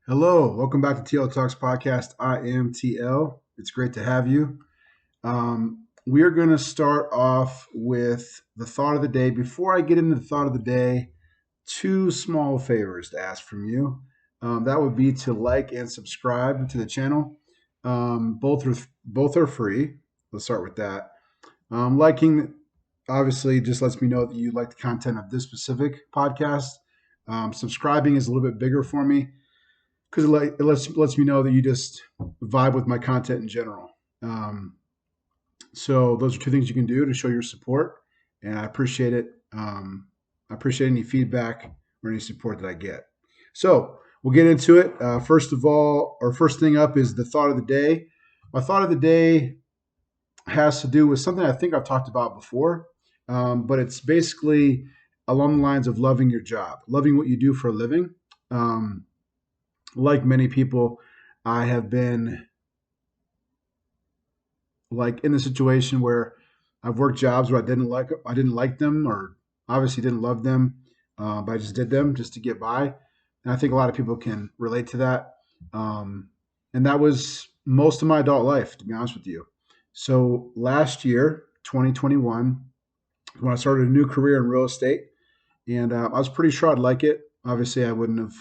Hello, welcome back to TL Talks Podcast. I am TL. It's great to have you. We are going to start off with the thought of the day. Before I get into the thought of the day, two small favors to ask from you. That would be to like and subscribe to the channel. Both are free. Let's start with that. Liking obviously just lets me know that you like the content of this specific podcast. Subscribing is a little bit bigger for me because it lets me know that you just vibe with my content in general. So those are two things you can do to show your support, and I appreciate it. I appreciate any feedback or any support that I get. So we'll get into it. First of all, or first thing up is the thought of the day. My thought of the day has to do with something I think I've talked about before, but it's basically along the lines of loving your job, loving what you do for a living. Like many people, I have been like in the situation where I've worked jobs where I didn't like them, or obviously didn't love them, but I just did them just to get by. And I think a lot of people can relate to that. And that was most of my adult life, to be honest with you. So last year, 2021, when I started a new career in real estate, and I was pretty sure I'd like it. Obviously, I wouldn't have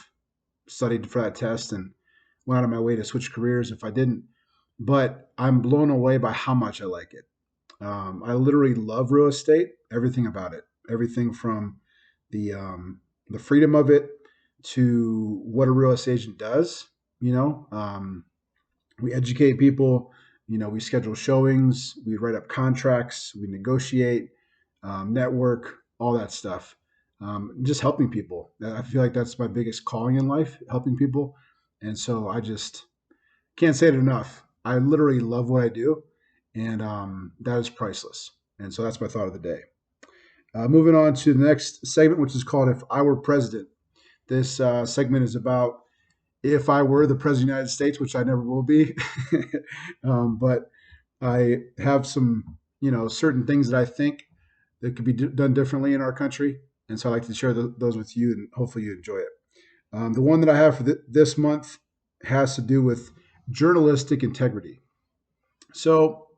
studied for that test and went out of my way to switch careers if I didn't. But I'm blown away by how much I like it. I literally love real estate, everything about it, everything from the freedom of it to what a real estate agent does. You know, we educate people. You know, we schedule showings, we write up contracts, we negotiate, network, all that stuff. Just helping people. I feel like that's my biggest calling in life, helping people. And so I just can't say it enough. I literally love what I do, and that is priceless. And so that's my thought of the day. Moving on to the next segment, which is called If I Were President. This segment is about if I were the President of the United States, which I never will be. But I have some, certain things that I think that could be done differently in our country. And so I'd like to share those with you, and hopefully you enjoy it. The one that I have for this month has to do with journalistic integrity. So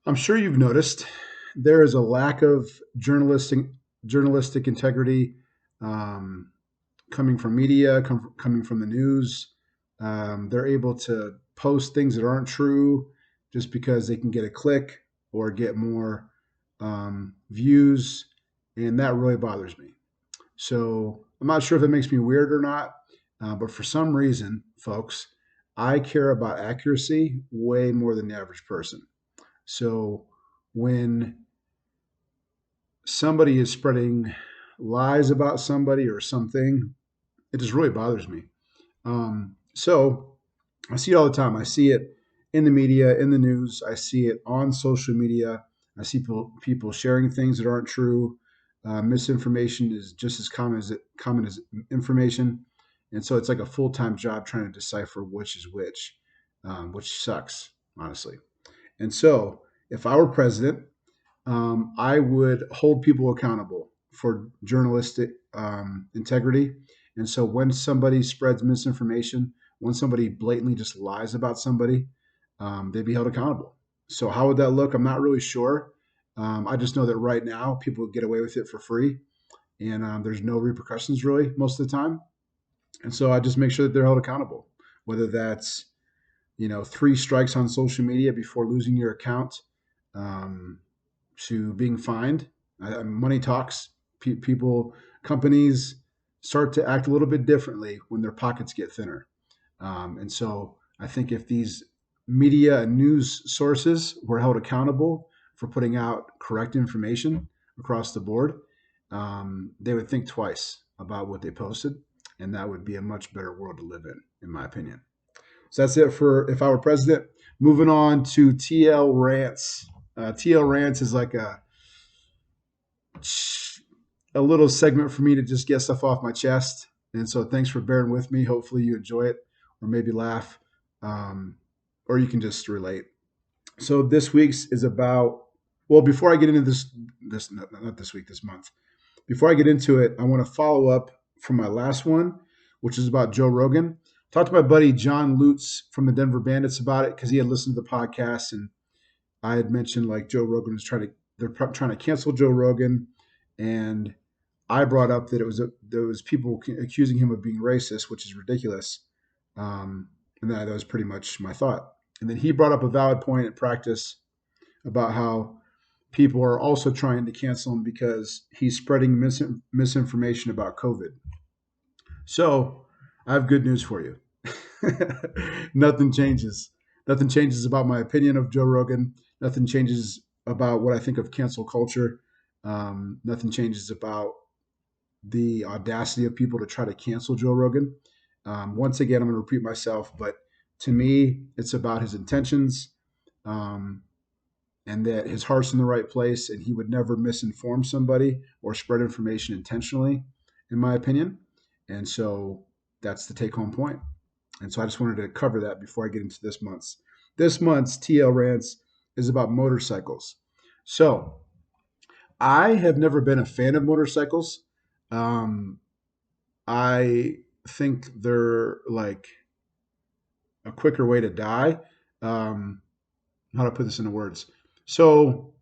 I'm sure you've noticed there is a lack of journalistic integrity coming from media, coming from the news. They're able to post things that aren't true just because they can get a click or get more views, and that really bothers me. So I'm not sure if it makes me weird or not, but for some reason, folks, I care about accuracy way more than the average person. So when somebody is spreading lies about somebody or something, it just really bothers me. So I see it all the time. I see it in the media, in the news. I see it on social media. I see people sharing things that aren't true. Misinformation is just as common as information, and so it's like a full-time job trying to decipher which is which sucks, honestly. And so, if I were president, I would hold people accountable for journalistic integrity. And so, when somebody spreads misinformation, when somebody blatantly just lies about somebody, they'd be held accountable. So, how would that look? I'm not really sure. I just know that right now people get away with it for free, and there's no repercussions really most of the time. And so I just make sure that they're held accountable, whether that's 3 strikes on social media before losing your account, to being fined. Money talks. Companies start to act a little bit differently when their pockets get thinner. And so I think if these media and news sources were held accountable for putting out correct information across the board, they would think twice about what they posted, and that would be a much better world to live in my opinion. So that's it for If I Were President. Moving on to TLRantz. TLRantz is like a little segment for me to just get stuff off my chest. And so thanks for bearing with me. Hopefully you enjoy it or maybe laugh, or you can just relate. So this week's is about, well, before I get into this not this week, this month. Before I get into it, I want to follow up from my last one, which is about Joe Rogan. Talked to my buddy John Lutz from the Denver Bandits about it because he had listened to the podcast, and I had mentioned like Joe Rogan is they're trying to cancel Joe Rogan, and I brought up that there was people accusing him of being racist, which is ridiculous, and that was pretty much my thought. And then he brought up a valid point at practice about how people are also trying to cancel him because he's spreading misinformation about COVID. So I have good news for you. Nothing changes. Nothing changes about my opinion of Joe Rogan. Nothing changes about what I think of cancel culture. Nothing changes about the audacity of people to try to cancel Joe Rogan. Once again, I'm going to repeat myself, but to me, it's about his intentions, and that his heart's in the right place, and he would never misinform somebody or spread information intentionally, in my opinion. And so that's the take-home point. And so I just wanted to cover that before I get into this month's. This month's TLRantz is about motorcycles. So I have never been a fan of motorcycles. Um, I think they're like a quicker way to die. Um, how to put this into words? So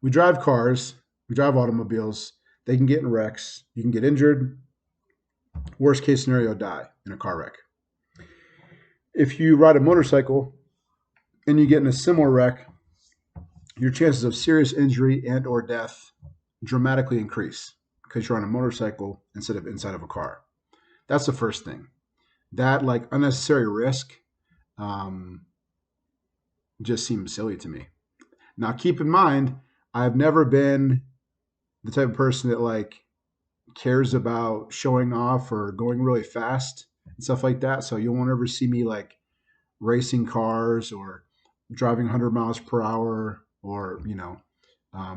we drive cars, we drive automobiles. They can get in wrecks. You can get injured. Worst case scenario, die in a car wreck. If you ride a motorcycle and you get in a similar wreck, your chances of serious injury and or death dramatically increase because you're on a motorcycle instead of inside of a car. That's the first thing. That like unnecessary risk um, just seems silly to me. Now, keep in mind, I've never been the type of person that like cares about showing off or going really fast and stuff like that. So you won't ever see me like racing cars or driving 100 miles per hour or,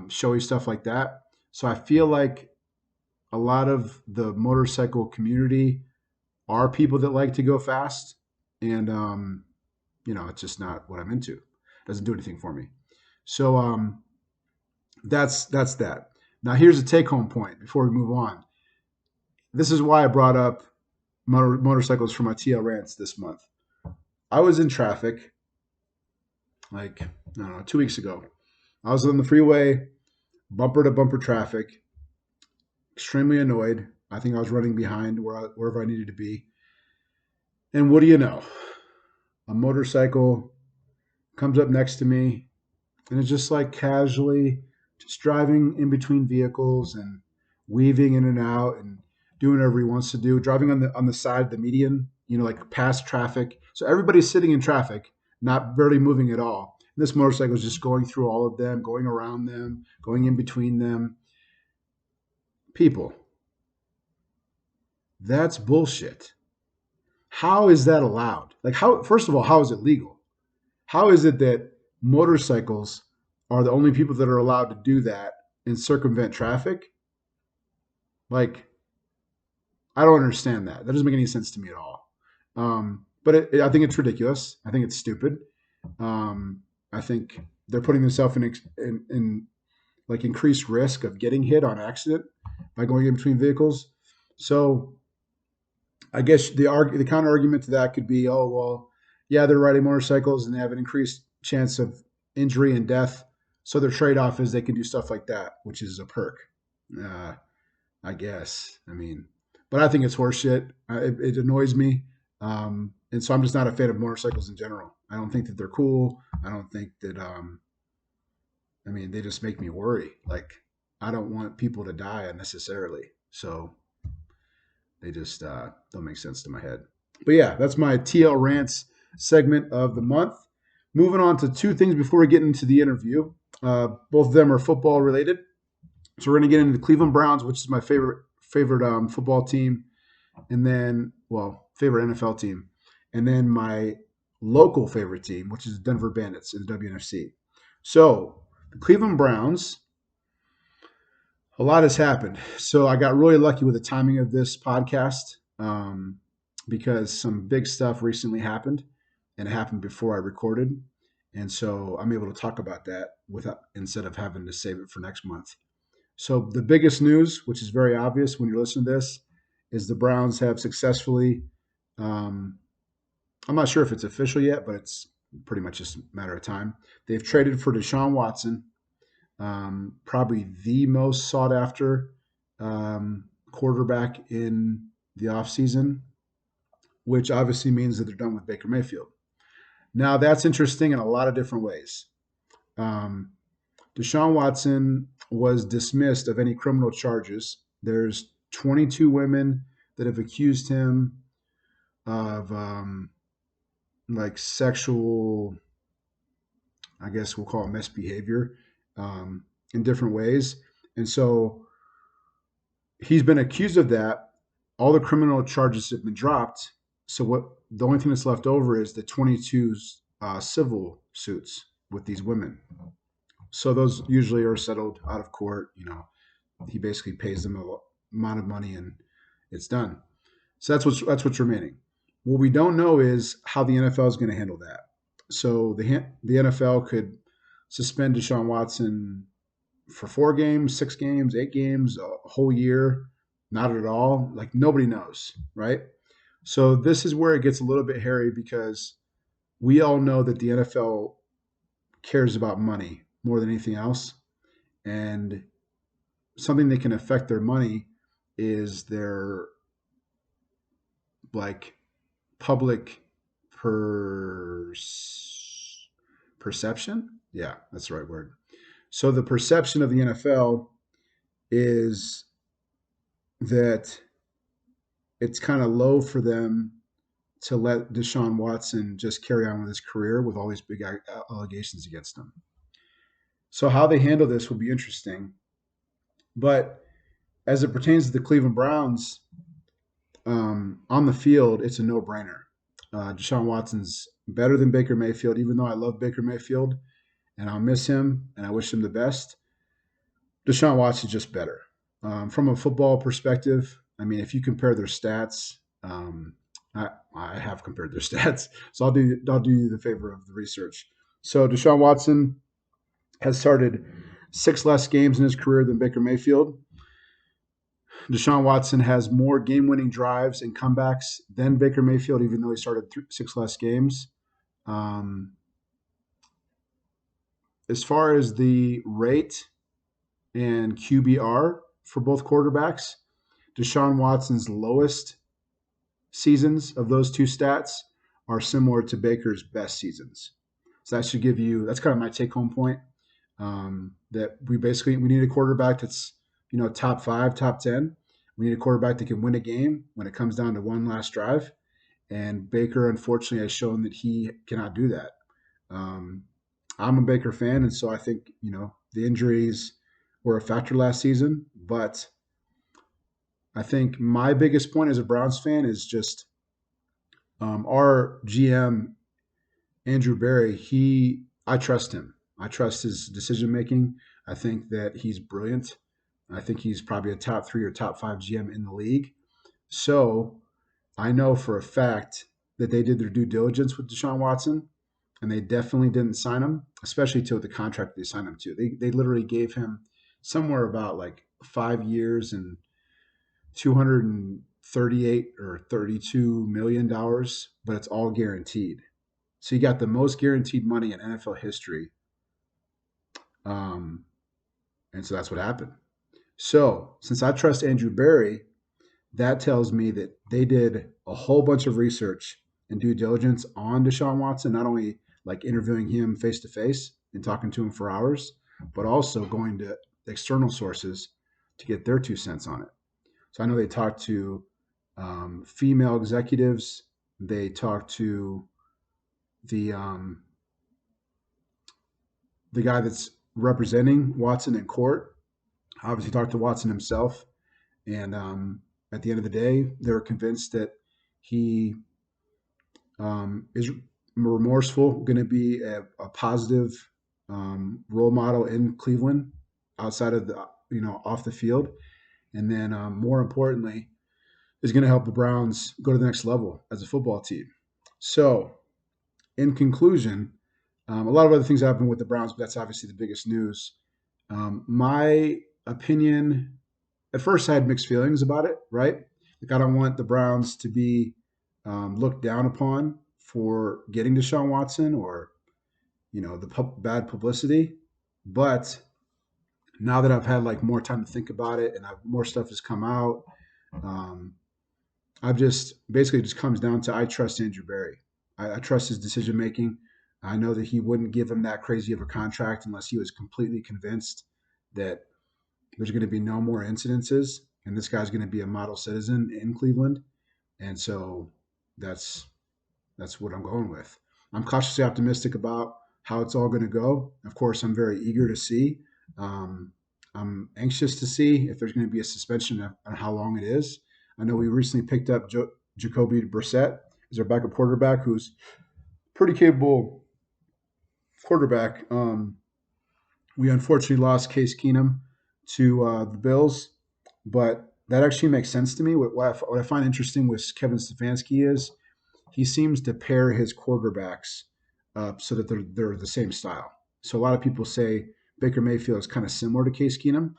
showy stuff like that. So I feel like a lot of the motorcycle community are people that like to go fast. And, it's just not what I'm into. It doesn't do anything for me. So that's that. Now here's a take home point before we move on. This is why I brought up motorcycles for my TLRantz this month. I was in traffic like, I don't know, 2 weeks ago. I was on the freeway, bumper to bumper traffic, extremely annoyed. I think I was running behind wherever I needed to be. And what do you know? A motorcycle comes up next to me and it's just like casually just driving in between vehicles and weaving in and out and doing whatever he wants to do, driving on the side of the median, like past traffic. So everybody's sitting in traffic, not barely moving at all. And this motorcycle is just going through all of them, going around them, going in between them. People, that's bullshit. How is that allowed? Like, first of all, how is it legal? How is it that motorcycles are the only people that are allowed to do that and circumvent traffic? Like, I don't understand that. That doesn't make any sense to me at all. But I think it's ridiculous. I think it's stupid. I think they're putting themselves in like increased risk of getting hit on accident by going in between vehicles. So I guess the counter argument to that could be, oh well, yeah, they're riding motorcycles and they have an increased chance of injury and death. So their trade off is they can do stuff like that, which is a perk. I guess. I mean, but I think it's horseshit. It annoys me. And so I'm just not a fan of motorcycles in general. I don't think that they're cool. I don't think that, they just make me worry. Like, I don't want people to die unnecessarily. So they just don't make sense to my head. But yeah, that's my TLRantz segment of the month. Moving on to two things before we get into the interview. Both of them are football related. So we're going to get into the Cleveland Browns, which is my favorite football team, and then, favorite NFL team, and then my local favorite team, which is the Denver Bandits in the WNFC. So the Cleveland Browns, a lot has happened. So I got really lucky with the timing of this podcast because some big stuff recently happened, and it happened before I recorded. And so I'm able to talk about that instead of having to save it for next month. So the biggest news, which is very obvious when you're listening to this, is the Browns have successfully. Um, I'm not sure if it's official yet, but it's pretty much just a matter of time. They've traded for Deshaun Watson, probably the most sought after quarterback in the offseason, which obviously means that they're done with Baker Mayfield. Now, that's interesting in a lot of different ways. Um, Deshaun Watson was dismissed of any criminal charges. There's 22 women that have accused him of like sexual, I guess we'll call it misbehavior, in different ways. And so he's been accused of that. All the criminal charges have been dropped. So what the only thing that's left over is the 22 civil suits with these women. So those usually are settled out of court. He basically pays them a amount of money and it's done. So that's what's remaining. What we don't know is how the NFL is going to handle that. So the NFL could suspend Deshaun Watson for 4 games, 6 games, 8 games, a whole year, not at all. Like nobody knows, right? So this is where it gets a little bit hairy because we all know that the NFL cares about money more than anything else, and something that can affect their money is their like public per- perception. Yeah, that's the right word. So the perception of the NFL is that it's kind of low for them to let Deshaun Watson just carry on with his career with all these big allegations against him. So how they handle this will be interesting. But as it pertains to the Cleveland Browns, on the field, it's a no-brainer. Deshaun Watson's better than Baker Mayfield, even though I love Baker Mayfield and I'll miss him and I wish him the best. Deshaun Watson's just better. From a football perspective, I mean, if you compare their stats, I have compared their stats, so I'll do you the favor of the research. So Deshaun Watson has started 6 less games in his career than Baker Mayfield. Deshaun Watson has more game-winning drives and comebacks than Baker Mayfield, even though he started 6 less games. Um, as far as the rate and QBR for both quarterbacks, Deshaun Watson's lowest seasons of those two stats are similar to Baker's best seasons. So that should give you, that's kind of my take-home point. That we need a quarterback that's top 5, top 10. We need a quarterback that can win a game when it comes down to one last drive. And Baker, unfortunately, has shown that he cannot do that. I'm a Baker fan, and so I think the injuries were a factor last season. But I think my biggest point as a Browns fan is just our GM Andrew Berry. I trust him. I trust his decision making. I think that he's brilliant. I think he's probably a top 3 or top 5 GM in the league. So I know for a fact that they did their due diligence with Deshaun Watson, and they definitely didn't sign him, especially to the contract they signed him to. They literally gave him somewhere about like 5 years and 238 or 32 million dollars, but it's all guaranteed. So you got the most guaranteed money in NFL history, um, and so that's what happened. So since I trust Andrew Berry, that tells me that they did a whole bunch of research and due diligence on Deshaun Watson, not only like interviewing him face to face and talking to him for hours, but also going to external sources to get their 2 cents on it. So I know they talked to female executives. They talked to the um, the guy that's representing Watson in court. Obviously, talked to Watson himself, and at the end of the day, they're convinced that he is remorseful, going to be a positive role model in Cleveland, outside of the off the field, and then more importantly, is going to help the Browns go to the next level as a football team. So, in conclusion, a lot of other things happen with the Browns, but that's obviously the biggest news. My opinion, at first I had mixed feelings about it, right? Like I don't want the Browns to be looked down upon for getting Deshaun Watson or the bad publicity. But now that I've had like more time to think about it and more stuff has come out, um, I've just basically just comes down to I trust Andrew Berry. I trust his decision making. I know that he wouldn't give him that crazy of a contract unless he was completely convinced that there's going to be no more incidences and this guy's going to be a model citizen in Cleveland. And so that's that's what I'm going with. I'm cautiously optimistic about how it's all going to go. Of course, I'm very eager to see. Um, I'm anxious to see if there's going to be a suspension and how long it is. I know we recently picked up Jacoby Brissett as our backup quarterback, who's pretty capable quarterback. We unfortunately lost Case Keenum to the Bills, but that actually makes sense to me. What I find interesting with Kevin Stefanski is he seems to pair his quarterbacks up so that they're the same style. So a lot of people say Baker Mayfield is kind of similar to Case Keenum,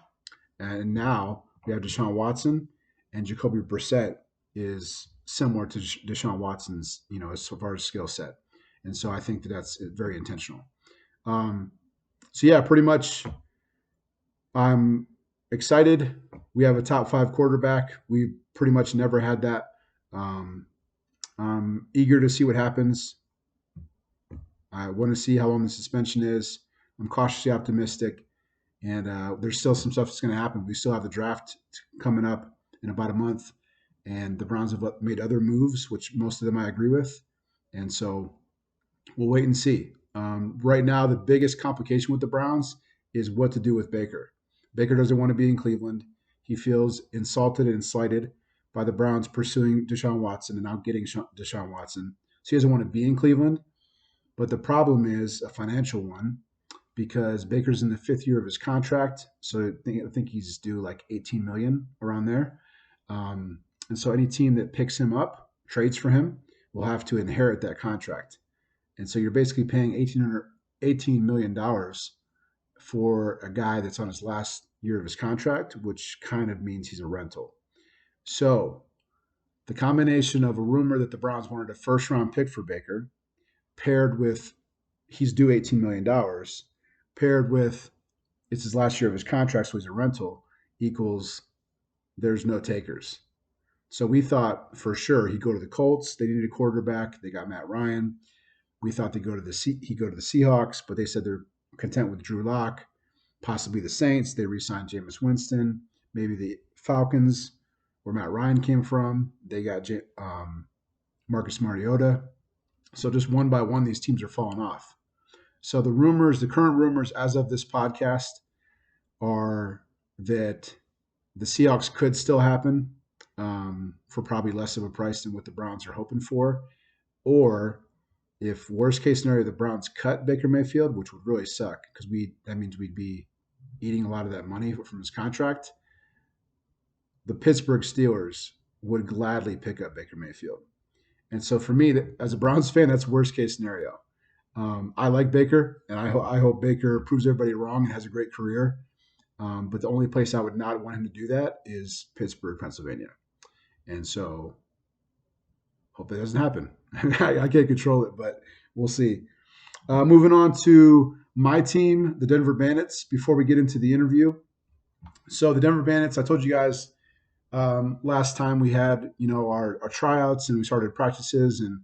and now we have Deshaun Watson, and Jacoby Brissett is similar to Deshaun Watson's, as far as skill set. And so I think that that's very intentional. Um, so yeah, pretty much I'm excited. We have a top five quarterback. We pretty much never had that. Um, I'm eager to see what happens. I want to see how long the suspension is. I'm cautiously optimistic, and there's still some stuff that's going to happen. We still have the draft coming up in about a month, and the Browns have made other moves, which most of them I agree with, and so we'll wait and see. Right now, the biggest complication with the Browns is what to do with Baker. Baker doesn't want to be in Cleveland. He feels insulted and slighted by the Browns pursuing Deshaun Watson and now getting Deshaun Watson. So he doesn't want to be in Cleveland. But the problem is a financial one because Baker's in the fifth year of his contract. So I think he's due like 18 million around there. And so any team that picks him up, trades for him, will have to inherit that contract. And so you're basically paying $18 million for a guy that's on his last year of his contract, which kind of means he's a rental. So the combination of a rumor that the Browns wanted a first round pick for Baker, paired with he's due $18 million, paired with it's his last year of his contract, so he's a rental, equals there's no takers. So we thought for sure he'd go to the Colts. They needed a quarterback. They got Matt Ryan. We thought he'd go to the Seahawks, but they said they're content with Drew Lock, possibly the Saints. They re-signed Jameis Winston, maybe the Falcons, where Matt Ryan came from. They got Marcus Mariota. So just one by one, these teams are falling off. So the current rumors as of this podcast are that the Seahawks could still happen for probably less of a price than what the Browns are hoping for. Or if worst case scenario, the Browns cut Baker Mayfield, which would really suck because that means we'd be eating a lot of that money from his contract. The Pittsburgh Steelers would gladly pick up Baker Mayfield. And so for me, as a Browns fan, that's worst case scenario. I like Baker, and I hope Baker proves everybody wrong and has a great career. But the only place I would not want him to do that is Pittsburgh, Pennsylvania. And so hope that doesn't happen. I can't control it, but we'll see. Moving on to my team, the Denver Bandits, before we get into the interview. So the Denver Bandits, I told you guys last time we had, our tryouts and we started practices and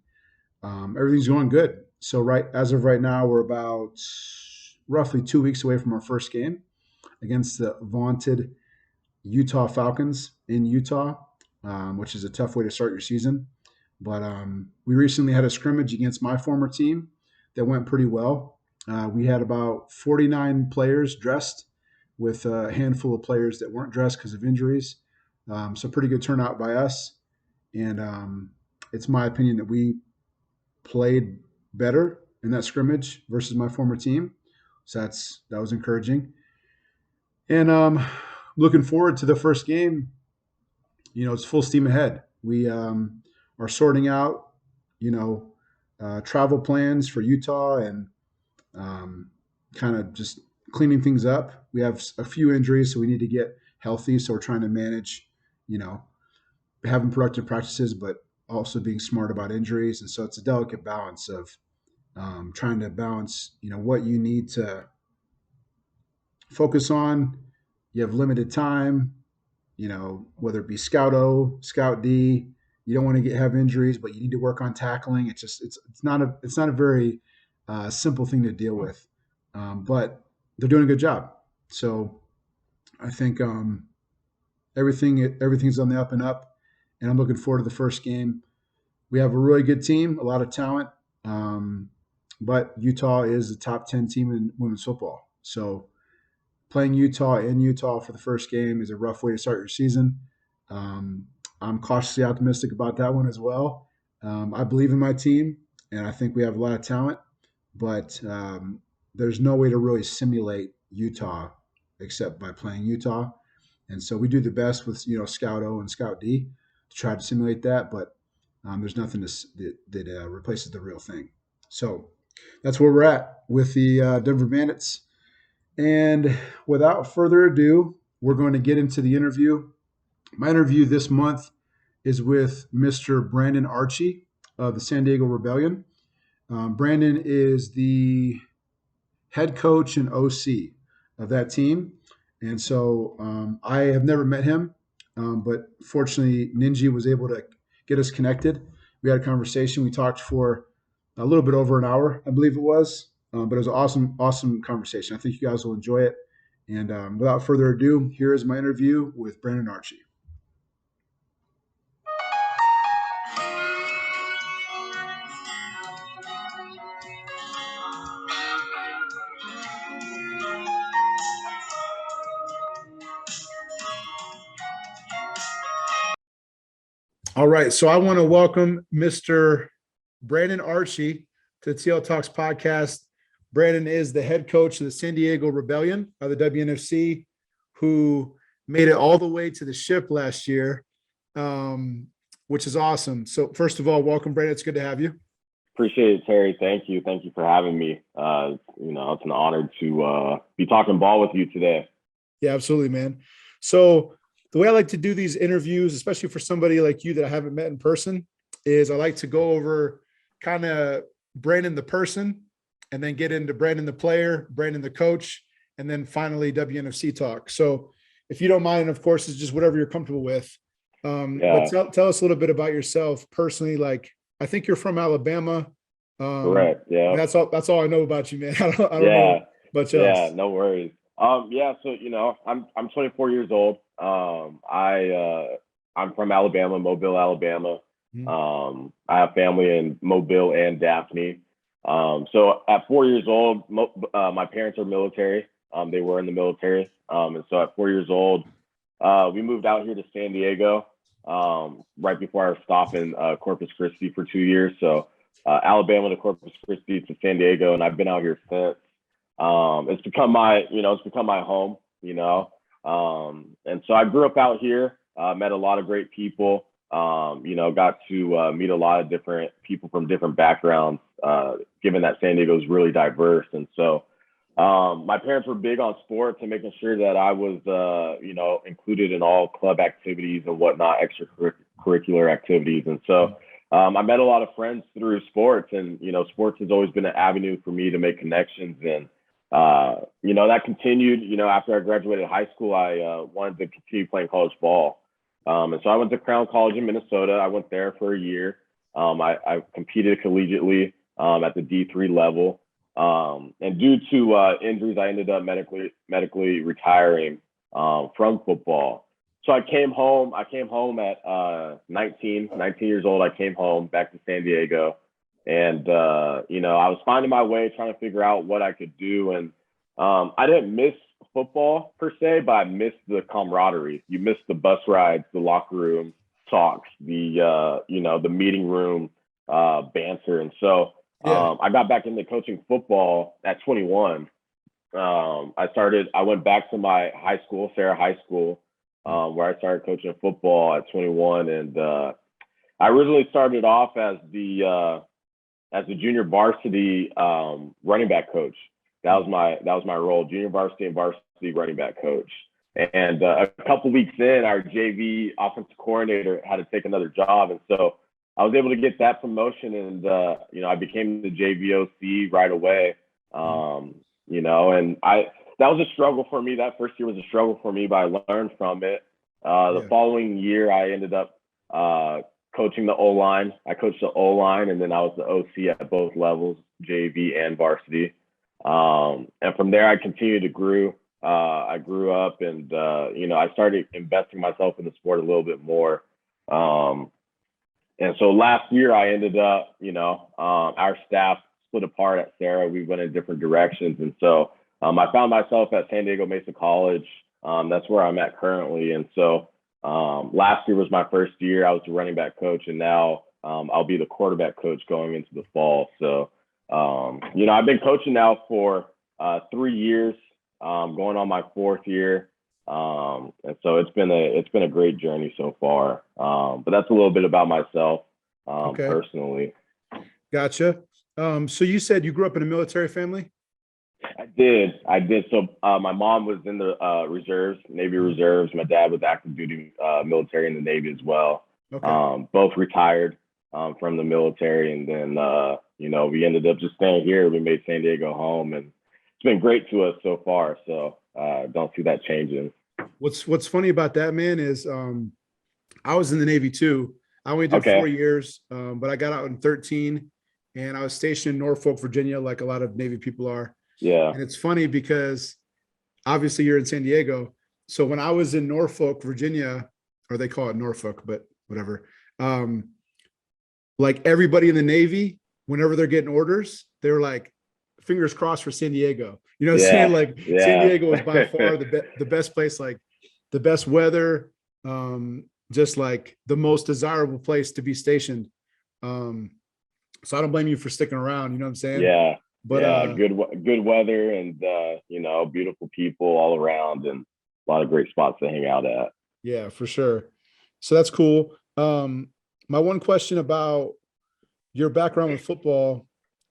everything's going good. So as of right now, we're about roughly 2 weeks away from our first game against the vaunted Utah Falcons in Utah, which is a tough way to start your season. But we recently had a scrimmage against my former team that went pretty well. We had about 49 players dressed with a handful of players that weren't dressed because of injuries. So pretty good turnout by us. And it's my opinion that we played better in that scrimmage versus my former team. So that was encouraging. And looking forward to the first game. It's full steam ahead. We are sorting out, travel plans for Utah and kind of just cleaning things up. We have a few injuries, so we need to get healthy. So we're trying to manage, having productive practices, but also being smart about injuries. And so it's a delicate balance of trying to balance, what you need to focus on. You have limited time, whether it be Scout O, Scout D. You don't want to have injuries, but you need to work on tackling. It's not a very simple thing to deal with, but they're doing a good job. So I think everything's on the up and up, and I'm looking forward to the first game. We have a really good team, a lot of talent, um, but Utah is the top 10 team in women's football. So playing Utah in Utah for the first game is a rough way to start your season. Um, I'm cautiously optimistic about that one as well. I believe in my team, and I think we have a lot of talent, but there's no way to really simulate Utah except by playing Utah. And so we do the best with Scout O and Scout D to try to simulate that, but there's nothing that replaces the real thing. So that's where we're at with the Denver Bandits. And without further ado, we're going to get into the interview. My interview this month is with Mr. Brandon Archie of the San Diego Rebellion. Brandon is the head coach and OC of that team. And so I have never met him, but fortunately, Ninji was able to get us connected. We had a conversation. We talked for a little bit over an hour, I believe it was, but it was an awesome, awesome conversation. I think you guys will enjoy it. And without further ado, here is my interview with Brandon Archie. All right, so I want to welcome Mr. Brandon Archie to the TL Talks podcast. Brandon is the head coach of the San Diego Rebellion of the WNFC, who made it all the way to the ship last year, which is awesome. So first of all, welcome, Brandon. It's good to have you. Appreciate it, Terry. Thank you. Thank you for having me. It's an honor to be talking ball with you today. Yeah, absolutely, man. So the way I like to do these interviews, especially for somebody like you that I haven't met in person, is I like to go over kind of Brandon the person, and then get into Brandon the player, Brandon the coach, and then finally WNFC talk. So if you don't mind, of course, it's just whatever you're comfortable with. But tell us a little bit about yourself personally. Like, I think you're from Alabama. Correct. Yeah. That's all I know about you, man. I don't know much else. Yeah, no worries. So I'm 24 years old. I'm from Alabama, Mobile, Alabama. I have family in Mobile and Daphne. So at 4 years old, my parents are military. They were in the military. And so at 4 years old, we moved out here to San Diego right before our stop in Corpus Christi for 2 years. So Alabama to Corpus Christi to San Diego, and I've been out here since. It's become my home, and so I grew up out here, met a lot of great people, got to meet a lot of different people from different backgrounds, given that San Diego is really diverse. And so my parents were big on sports and making sure that I was, included in all club activities and whatnot, extracurricular activities. And so I met a lot of friends through sports, and, sports has always been an avenue for me to make connections. And, that continued, after I graduated high school, I wanted to continue playing college ball. And so I went to Crown College in Minnesota. I went there for a year. I competed collegiately at the D3 level. And due to injuries, I ended up medically retiring from football. So I came home at 19 years old. I came home back to San Diego, and, I was finding my way, trying to figure out what I could do. And I didn't miss football per se, but I missed the camaraderie. You miss the bus rides, the locker room talks, the meeting room banter. And so I got back into coaching football at 21. I went back to my high school, Sarah High School, where I started coaching football at 21. And I originally started off as the junior varsity running back coach. That was my role, junior varsity and varsity running back coach. And a couple weeks in, our JV offensive coordinator had to take another job, and so I was able to get that promotion, and I became the JVOC right away. And that was a struggle for me. That first year was a struggle for me, but I learned from it. The following year, I ended up coaching the O-line. I coached the O-line, and then I was the OC at both levels, JV and varsity. And from there, I continued to grow. I grew up, and I started investing myself in the sport a little bit more. And so last year, I ended up, our staff split apart at Sarah. We went in different directions, and so I found myself at San Diego Mesa College. That's where I'm at currently, and so last year was my first year. I was the running back coach, and now I'll be the quarterback coach going into the fall. So, I've been coaching now for 3 years, going on my 4th year. And so it's been a great journey so far. But that's a little bit about myself, personally. Gotcha. So you said you grew up in a military family? I did. So my mom was in the reserves, Navy Reserves. My dad was active duty military in the Navy as well. Okay. Both retired from the military, and then we ended up just staying here. We made San Diego home, and it's been great to us so far. So don't see that changing. What's funny about that, man, is I was in the Navy too. I only did 4 years, but I got out in 13, and I was stationed in Norfolk, Virginia, like a lot of Navy people are. Yeah. And it's funny because obviously you're in San Diego. So when I was in Norfolk, Virginia, or they call it Norfolk, but whatever. Like everybody in the Navy, whenever they're getting orders, they were like, fingers crossed for San Diego. You know what I'm saying? Like San Diego was by far the best place, like the best weather, just like the most desirable place to be stationed. So I don't blame you for sticking around. You know what I'm saying? Yeah. But good weather and beautiful people all around, and a lot of great spots to hang out at. Yeah, for sure. So that's cool. My one question about your background with football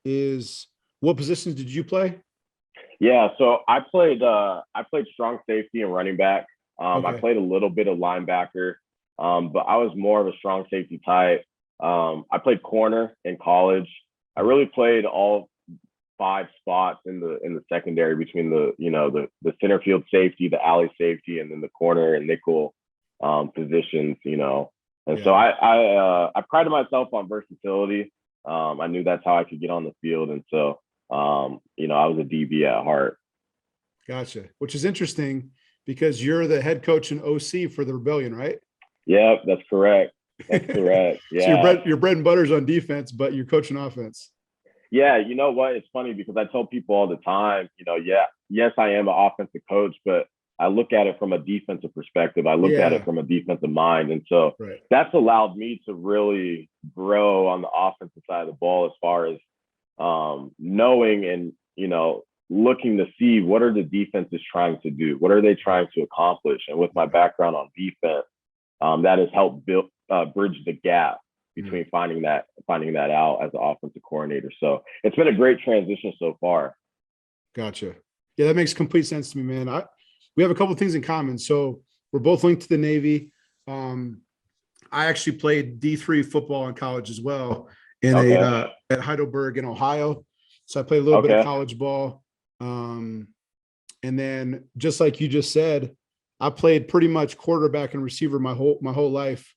is, what positions did you play? Yeah, so I played strong safety and running back. I played a little bit of linebacker, but I was more of a strong safety type. I played corner in college. I really played all 5 spots in the secondary between the center field safety, the alley safety, and then the corner and nickel positions. So I prided myself on versatility. I knew that's how I could get on the field, and so I was a DB at heart. Gotcha. Which is interesting because you're the head coach and OC for the Rebellion, right? Yep, that's correct. That's correct. Yeah. So your bread and butter's on defense, but you're coaching offense. Yeah, you know what? It's funny because I tell people all the time, yes, I am an offensive coach, but I look at it from a defensive perspective. I look at it from a defensive mind. And so that's allowed me to really grow on the offensive side of the ball as far as knowing and, looking to see what are the defenses trying to do? What are they trying to accomplish? And with my background on defense, that has helped bridge the gap between finding that out as an offensive coordinator. So it's been a great transition so far. Gotcha. Yeah, that makes complete sense to me, man. We have a couple of things in common. So we're both linked to the Navy. I actually played D3 football in college as well at Heidelberg in Ohio. So I played a little bit of college ball. And then just like you just said, I played pretty much quarterback and receiver my whole life.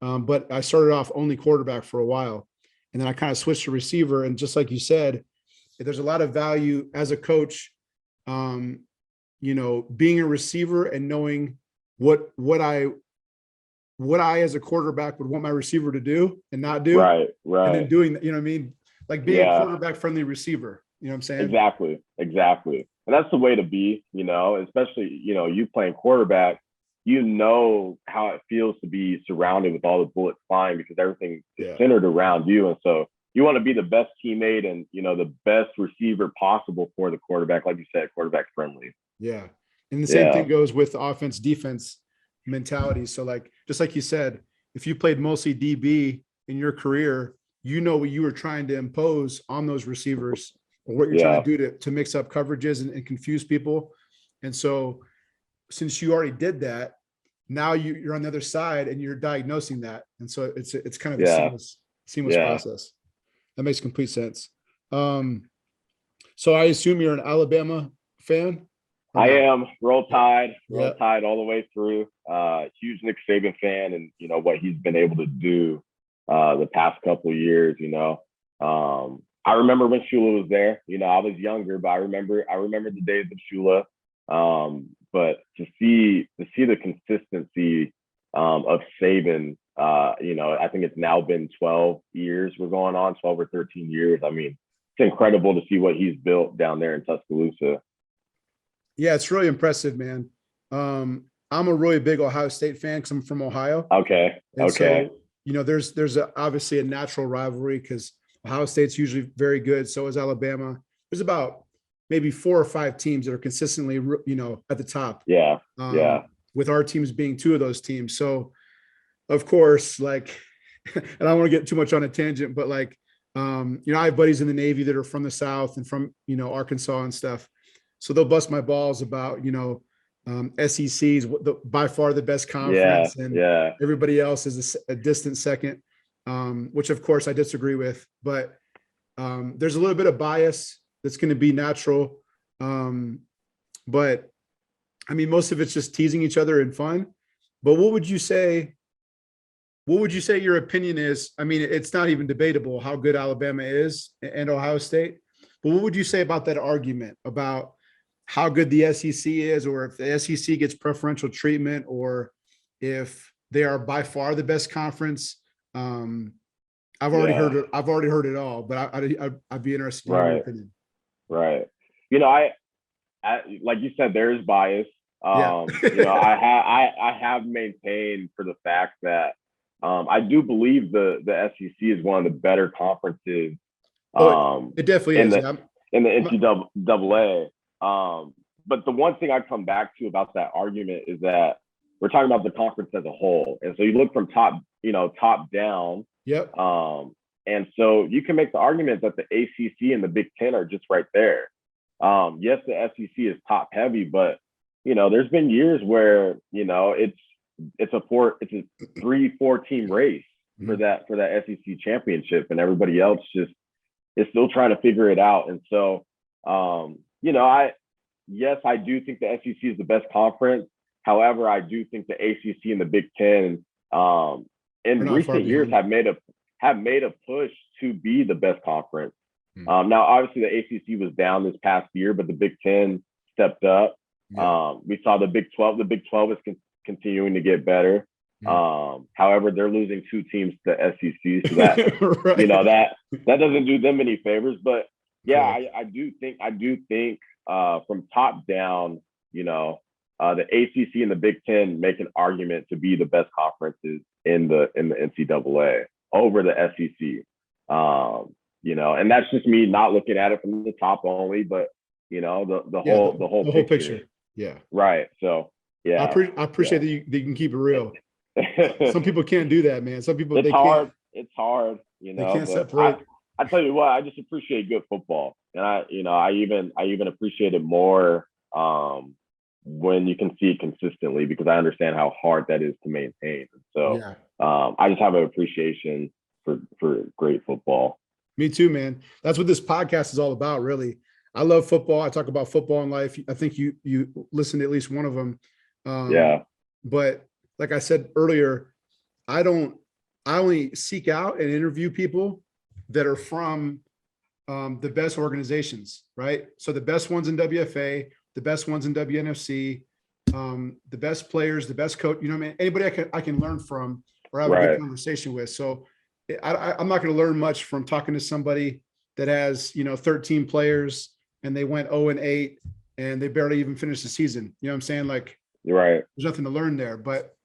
But I started off only quarterback for a while, and then I kind of switched to receiver. And just like you said, there's a lot of value as a coach, being a receiver and knowing what I as a quarterback would want my receiver to do and not do. Right. And then doing that, you know what I mean? Like being a quarterback friendly receiver, you know what I'm saying? Exactly. And that's the way to be, especially, you playing quarterback, how it feels to be surrounded with all the bullets flying because everything is centered around you. And so you want to be the best teammate and, the best receiver possible for the quarterback. Like you said, quarterback friendly. Yeah. And the same thing goes with offense defense mentality. So just like you said, if you played mostly DB in your career, what you were trying to impose on those receivers or what you're trying Yeah. to do to mix up coverages and confuse people. And so since you already did that, now you're on the other side and you're diagnosing that. And so it's kind of a Yeah. seamless Yeah. process. That makes complete sense. So I assume you're an Alabama fan? I am. Roll Tide Yeah. all the way through. Huge Nick Saban fan, and you know what he's been able to do the past couple of years. You know, I remember when Shula was there. You know, I was younger, but I remember the days of Shula. But to see the consistency of Saban, you know, I think it's now been 12 years. We're going on 12 or 13 years. I mean, it's incredible to see what he's built down there in Tuscaloosa. Yeah, it's really impressive, man. I'm a really big Ohio State fan because I'm from Ohio. Okay. And so, you know, there's obviously a natural rivalry because Ohio State's usually very good. So is Alabama. There's about maybe 4 or 5 teams that are consistently, you know, at the top. Yeah. With our teams being 2 of those teams. So, of course, like, and I don't want to get too much on a tangent, but like, you know, I have buddies in the Navy that are from the South and from, you know, Arkansas and stuff. So they'll bust my balls about, you know, SEC's by far the best conference, and everybody else is a distant second, which of course I disagree with. But there's a little bit of bias that's going to be natural, but I mean most of it's just teasing each other and fun. But what would you say? What would you say your opinion is? I mean, it's not even debatable how good Alabama is and Ohio State. But what would you say about that argument about how good the SEC is, or if the SEC gets preferential treatment, or if they are by far the best conference? I've already heard it. I've already heard it all, but I'd be interested in your opinion. Right. You know, I like you said, there is bias. You know, I have maintained for the fact that I do believe the SEC is one of the better conferences. It definitely is. In the NCAA. But the one thing I come back to about that argument is that we're talking about the conference as a whole. And so you look from top down. Yep. And so you can make the argument that the ACC and the Big Ten are just right there. Yes, the SEC is top heavy, but you know, there's been years where, you know, it's a 3-4 team race for that SEC championship, and everybody else just is still trying to figure it out. And so, you know, I do think the SEC is the best conference. However, I do think the ACC and the Big Ten in recent years have made a push to be the best conference. Now, obviously, the ACC was down this past year, but the Big Ten stepped up. We saw the Big 12. The Big 12 is continuing to get better. However, they're losing 2 teams to the SEC, so that right. You know, that doesn't do them any favors. But yeah, I do think from top down, you know, the ACC and the Big Ten make an argument to be the best conferences in the NCAA over the SEC. You know, and that's just me not looking at it from the top only, but you know, the whole picture. Yeah. Right. So yeah, I appreciate that you can keep it real. Some people can't do that, man. Some people it's hard, you know. They can't separate. I tell you what, I just appreciate good football, and I even appreciate it more when you can see it consistently, because I understand how hard that is to maintain. And so I just have an appreciation for great football. Me too, man. That's what this podcast is all about, really. I love football. I talk about football in life. I think you listen to at least one of them. But like I said earlier, I only seek out and interview people that are from the best organizations, right? So the best ones in WFA, the best ones in WNFC, the best players, the best coach, you know what I mean? Anybody I can learn from or have a good conversation with. So I'm not going to learn much from talking to somebody that has, you know, 13 players and they went 0-8 and they barely even finished the season. You know what I'm saying? Like, there's nothing to learn there. But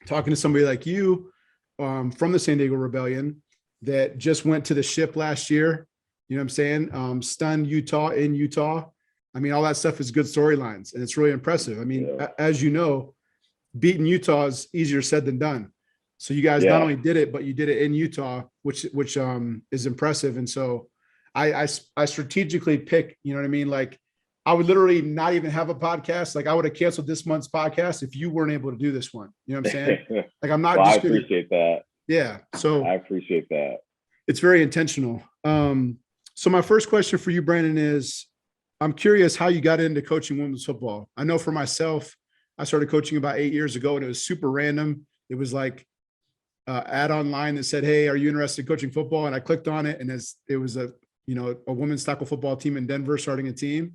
talking to somebody like you from the San Diego Rebellion that just went to the ship last year, you know what I'm saying? Stunned Utah in Utah. I mean, all that stuff is good storylines and it's really impressive. I mean, as you know, beating Utah is easier said than done. So you guys not only did it, but you did it in Utah, which is impressive. And so I strategically pick, you know what I mean? Like I would literally not even have a podcast. Like I would have canceled this month's podcast if you weren't able to do this one. You know what I'm saying? Like I'm not Well, I just gonna, appreciate that. yeah. I So appreciate that. it's very intentional. So my first question for you, Brandon, is I'm curious how you got into coaching women's football. I know for myself, I started coaching about 8 years ago, and it was super random. It was like ad online that said, "Hey, are you interested in coaching football?" And I clicked on it, and as it was a women's tackle football team in Denver starting a team,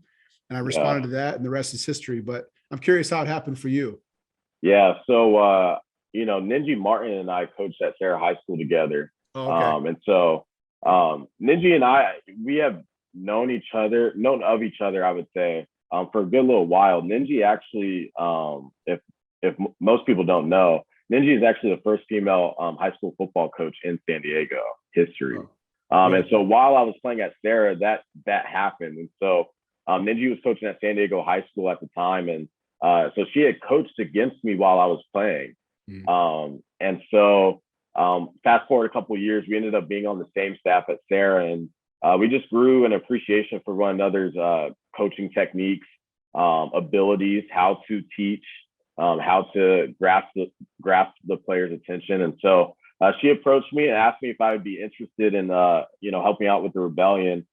and I Yeah. responded to that, and the rest is history. But I'm curious how it happened for you. Yeah. So, Ninji Martin and I coached at Sarah High School together. Oh, okay. And so Ninji and I, we have known of each other, I would say, for a good little while. Ninji actually, if most people don't know, Ninji is actually the first female high school football coach in San Diego history. Oh, And so while I was playing at Sarah, that happened. And so Ninji was coaching at San Diego High School at the time, and so she had coached against me while I was playing. And so fast forward a couple of years, we ended up being on the same staff at Sarah, and we just grew an appreciation for one another's coaching techniques, abilities, how to teach, how to grasp the player's attention. And so she approached me and asked me if I would be interested in helping out with the Rebellion.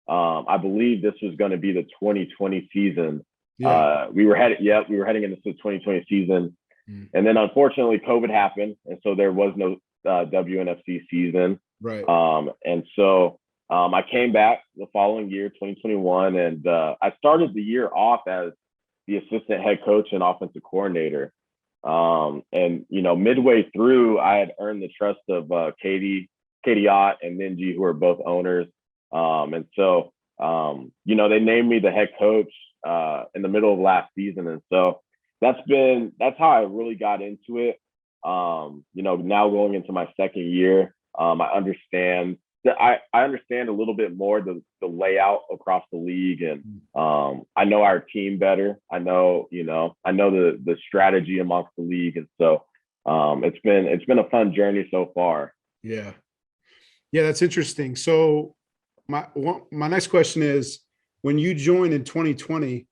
I believe this was going to be the 2020 season. yeah. We were heading into the 2020 season. And then unfortunately COVID happened. And so there was no WNFC season. Right. And so I came back the following year, 2021, and I started the year off as the assistant head coach and offensive coordinator. And midway through, I had earned the trust of Katie Ott and Ninji, who are both owners. And so they named me the head coach in the middle of last season. And so that's how I really got into it. Now going into my second year, I understand a little bit more the layout across the league, and I know our team better. I know the strategy amongst the league, and so it's been a fun journey so far. Yeah. Yeah, that's interesting. So my next question is, when you joined in 2020,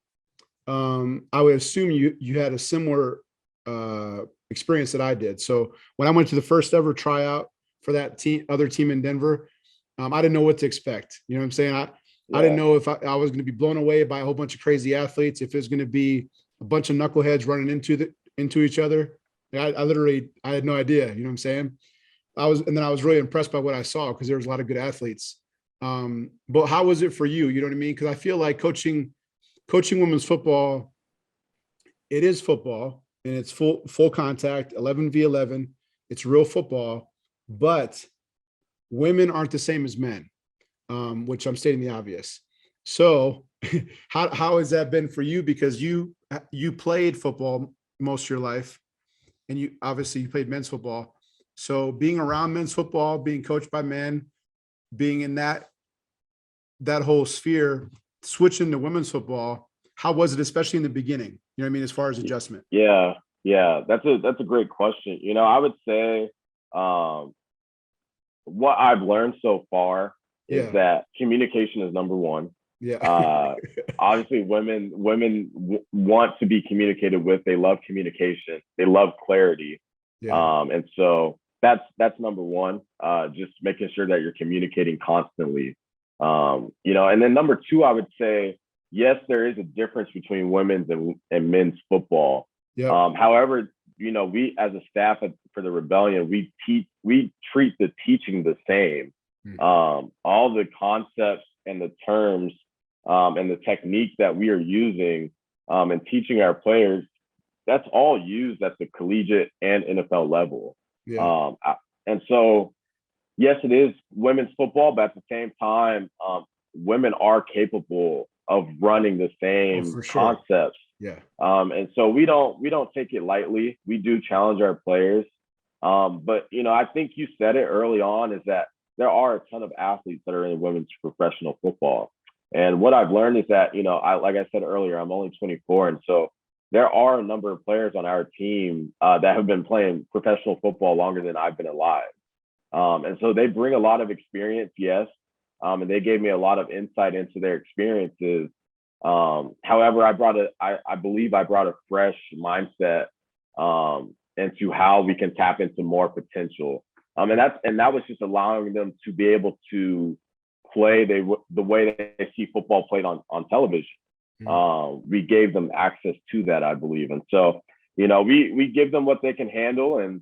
I would assume you had a similar experience that I did. So when I went to the first ever tryout for that other team in Denver, I didn't know what to expect. You know what I'm saying? I didn't know if I was going to be blown away by a whole bunch of crazy athletes, if it's going to be a bunch of knuckleheads running into each other. I had no idea. You know what I'm saying? I was really impressed by what I saw, because there was a lot of good athletes. But how was it for you? You know what I mean? Because I feel like coaching women's football, it is football, and it's full contact, 11v11. It's real football, but women aren't the same as men, which I'm stating the obvious. So how has that been for you? Because you played football most of your life, and you played men's football. So being around men's football, being coached by men, being in that whole sphere, switching to women's football, how was it, especially in the beginning? You know what I mean, as far as adjustment? Yeah, that's a great question. I would say what I've learned so far is that communication is number one. Yeah. Obviously, women want to be communicated with. They love communication. They love clarity. Yeah. And so that's number one. Just making sure that you're communicating constantly. And then number two, I would say, yes, there is a difference between women's and men's football. Yeah. However, we as a staff for the Rebellion, we treat the teaching the same. All the concepts and the terms and the technique that we are using and teaching our players, that's all used at the collegiate and NFL level. Yeah. And so, yes, it is women's football, but at the same time, women are capable of running the same concepts. Yeah. And so we don't take it lightly. We do challenge our players. But I think you said it early on, is that there are a ton of athletes that are in women's professional football. And what I've learned is that, like I said earlier, I'm only 24. And so there are a number of players on our team that have been playing professional football longer than I've been alive. And so they bring a lot of experience, yes. and they gave me a lot of insight into their experiences. However, I believe I brought a fresh mindset into how we can tap into more potential. And that was just allowing them to be able to play the way they see football played on television. We gave them access to that, I believe. And so, we give them what they can handle, and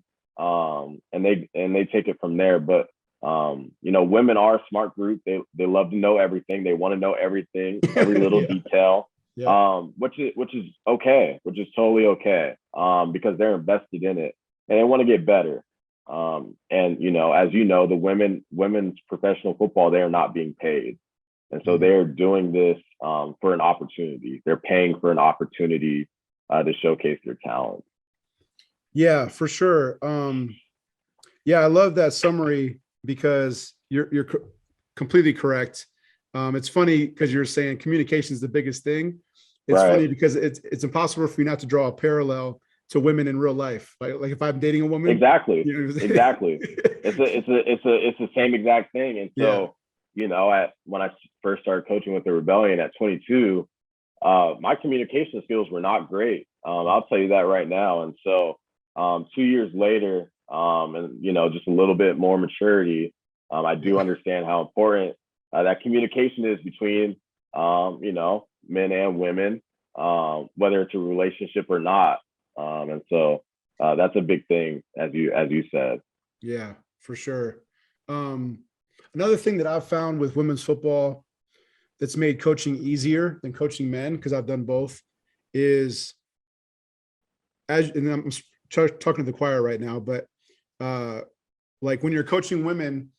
they take it from there. But women are a smart group. They love to know everything. They want to know everything, every little detail. Which is okay, which is totally okay. Because they're invested in it and they want to get better. And as the women's professional football, they are not being paid. And so they're doing this for an opportunity. They're paying for an opportunity to showcase their talent. Yeah, for sure. I love that summary because you're completely correct. It's funny because you're saying communication is the biggest thing. It's funny because it's impossible for you not to draw a parallel to women in real life. Like if I'm dating a woman, exactly. It's the same exact thing. And so, when I first started coaching with the Rebellion at 22, my communication skills were not great. I'll tell you that right now. And so, 2 years later, and just a little bit more maturity, I do understand how important that communication is between, men and women, whether it's a relationship or not. And so that's a big thing, as you said. Yeah, for sure. Another thing that I've found with women's football that's made coaching easier than coaching men, because I've done both, is and I'm talking to the choir right now, but like when you're coaching women,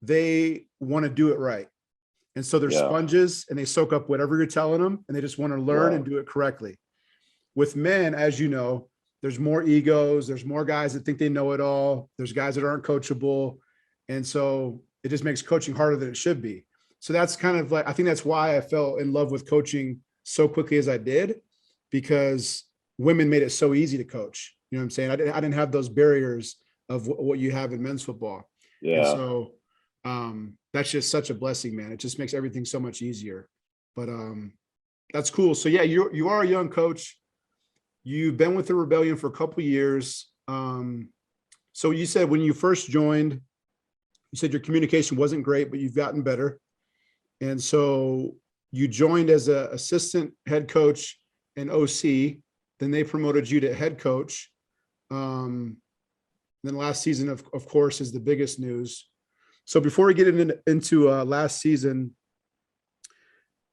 they want to do it right. And so they're sponges and they soak up whatever you're telling them and they just want to learn and do it correctly. With men, as you know, there's more egos. There's more guys that think they know it all. There's guys that aren't coachable. And so it just makes coaching harder than it should be. So that's kind of like, I think that's why I fell in love with coaching so quickly as I did, because women made it so easy to coach. You know what I'm saying? I didn't have those barriers of what you have in men's football. Yeah. And so that's just such a blessing, man. It just makes everything so much easier. But that's cool. So yeah, you are a young coach. You've been with the Rebellion for a couple of years. So you said when you first joined, you said your communication wasn't great, but you've gotten better. And so you joined as an assistant head coach and OC. Then they promoted you to head coach. Then last season, of course, is the biggest news. So before we get into last season,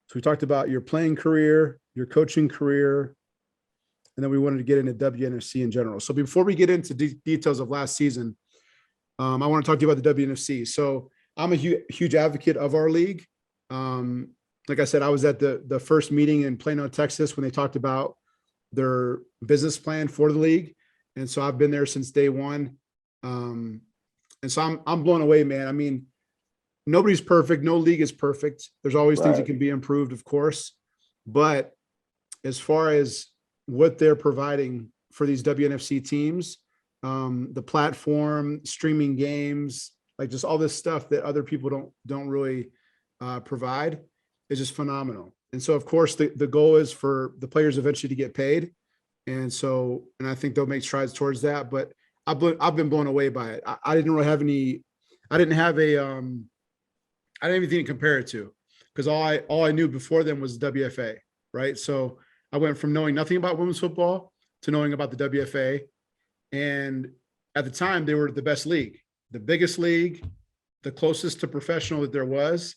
so we talked about your playing career, your coaching career, and then we wanted to get into WNFC in general. So before we get into details of last season, I want to talk to you about the WNFC. So I'm a huge advocate of our league. Like I said, I was at the first meeting in Plano, Texas, when they talked about their business plan for the league. And so I've been there since day one. And so I'm blown away, man. I mean, nobody's perfect. No league is perfect. There's always things that can be improved, of course. But as far as what they're providing for these WNFC teams, the platform, streaming games, like just all this stuff that other people don't really provide is just phenomenal. And so, of course, the goal is for the players eventually to get paid. And I think they'll make strides towards that. But I've been blown away by it. I didn't really have any. I didn't have anything to compare it to, because all I knew before then was WFA, right? So I went from knowing nothing about women's football to knowing about the WFA. And at the time, they were the best league, the biggest league, the closest to professional that there was.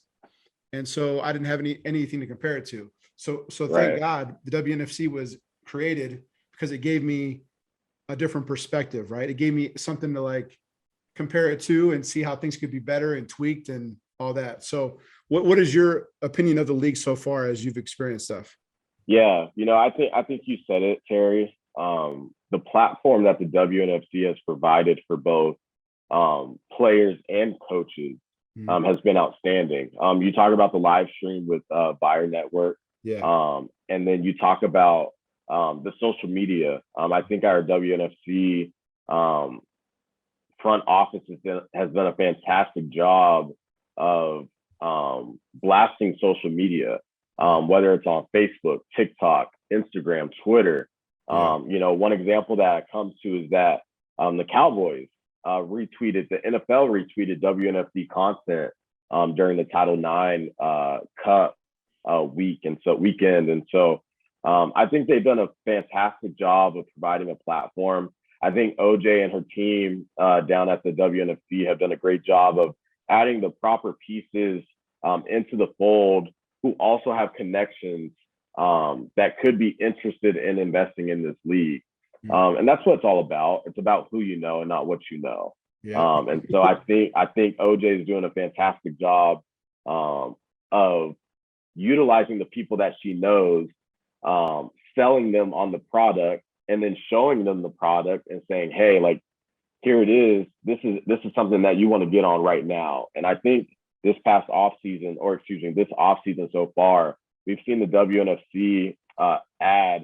And so I didn't have anything to compare it to. So thank God the WNFC was created, because it gave me a different perspective, right? It gave me something to like compare it to and see how things could be better and tweaked and all that. So what is your opinion of the league so far as you've experienced stuff? Yeah, I think you said it, Terry. The platform that the WNFC has provided for both players and coaches has been outstanding. You talk about the live stream with Buyer Network, and then you talk about the social media. I think our WNFC front office has done a fantastic job of blasting social media, whether it's on Facebook, TikTok, Instagram, Twitter. One example that comes to is that the Cowboys the NFL retweeted WNFC content during the Title IX Cup weekend. And so I think they've done a fantastic job of providing a platform. I think OJ and her team down at the WNFC have done a great job of adding the proper pieces into the fold who also have connections that could be interested in investing in this league. And that's what it's all about. It's about who you know and not what you know. Yeah. And so I think OJ is doing a fantastic job of utilizing the people that she knows, selling them on the product, and then showing them the product and saying, hey, like, here it is. This is something that you want to get on right now. And I think this offseason so far, we've seen the WNFC add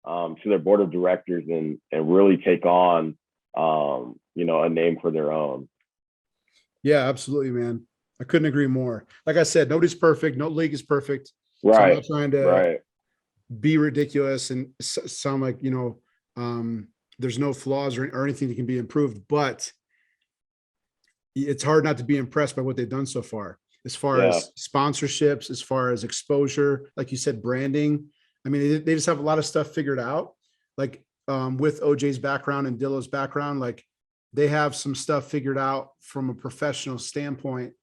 to their board of directors and really take on, a name for their own. Yeah, absolutely, man. I couldn't agree more. Like I said, nobody's perfect. No league is perfect. Right. So I'm not trying to be ridiculous and sound like, there's no flaws or anything that can be improved, but it's hard not to be impressed by what they've done so far, as far as sponsorships, as far as exposure, like you said, branding. I mean, they just have a lot of stuff figured out. Like with OJ's background and Dillo's background, like they have some stuff figured out from a professional standpoint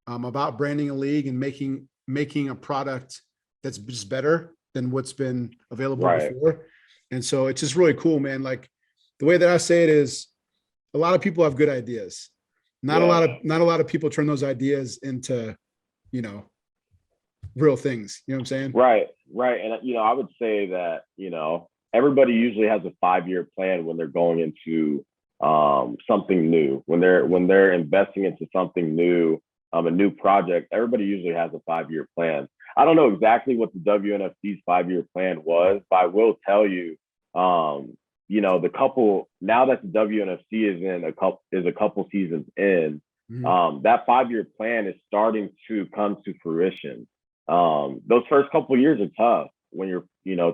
about branding a league and making a product that's just better than what's been available before. And so it's just really cool, man. Like the way that I say it is, a lot of people have good ideas. Not a lot of people turn those ideas into, real things. You know what I'm saying? Right. And I would say that everybody usually has a 5-year plan when they're going into something new. When they're investing into something new, a new project, everybody usually has a 5-year plan. I don't know exactly what the WNFC's 5-year plan was, but I will tell you, the couple, now that the WNFC is a couple seasons in, that 5-year plan is starting to come to fruition. Those first couple of years are tough when you're,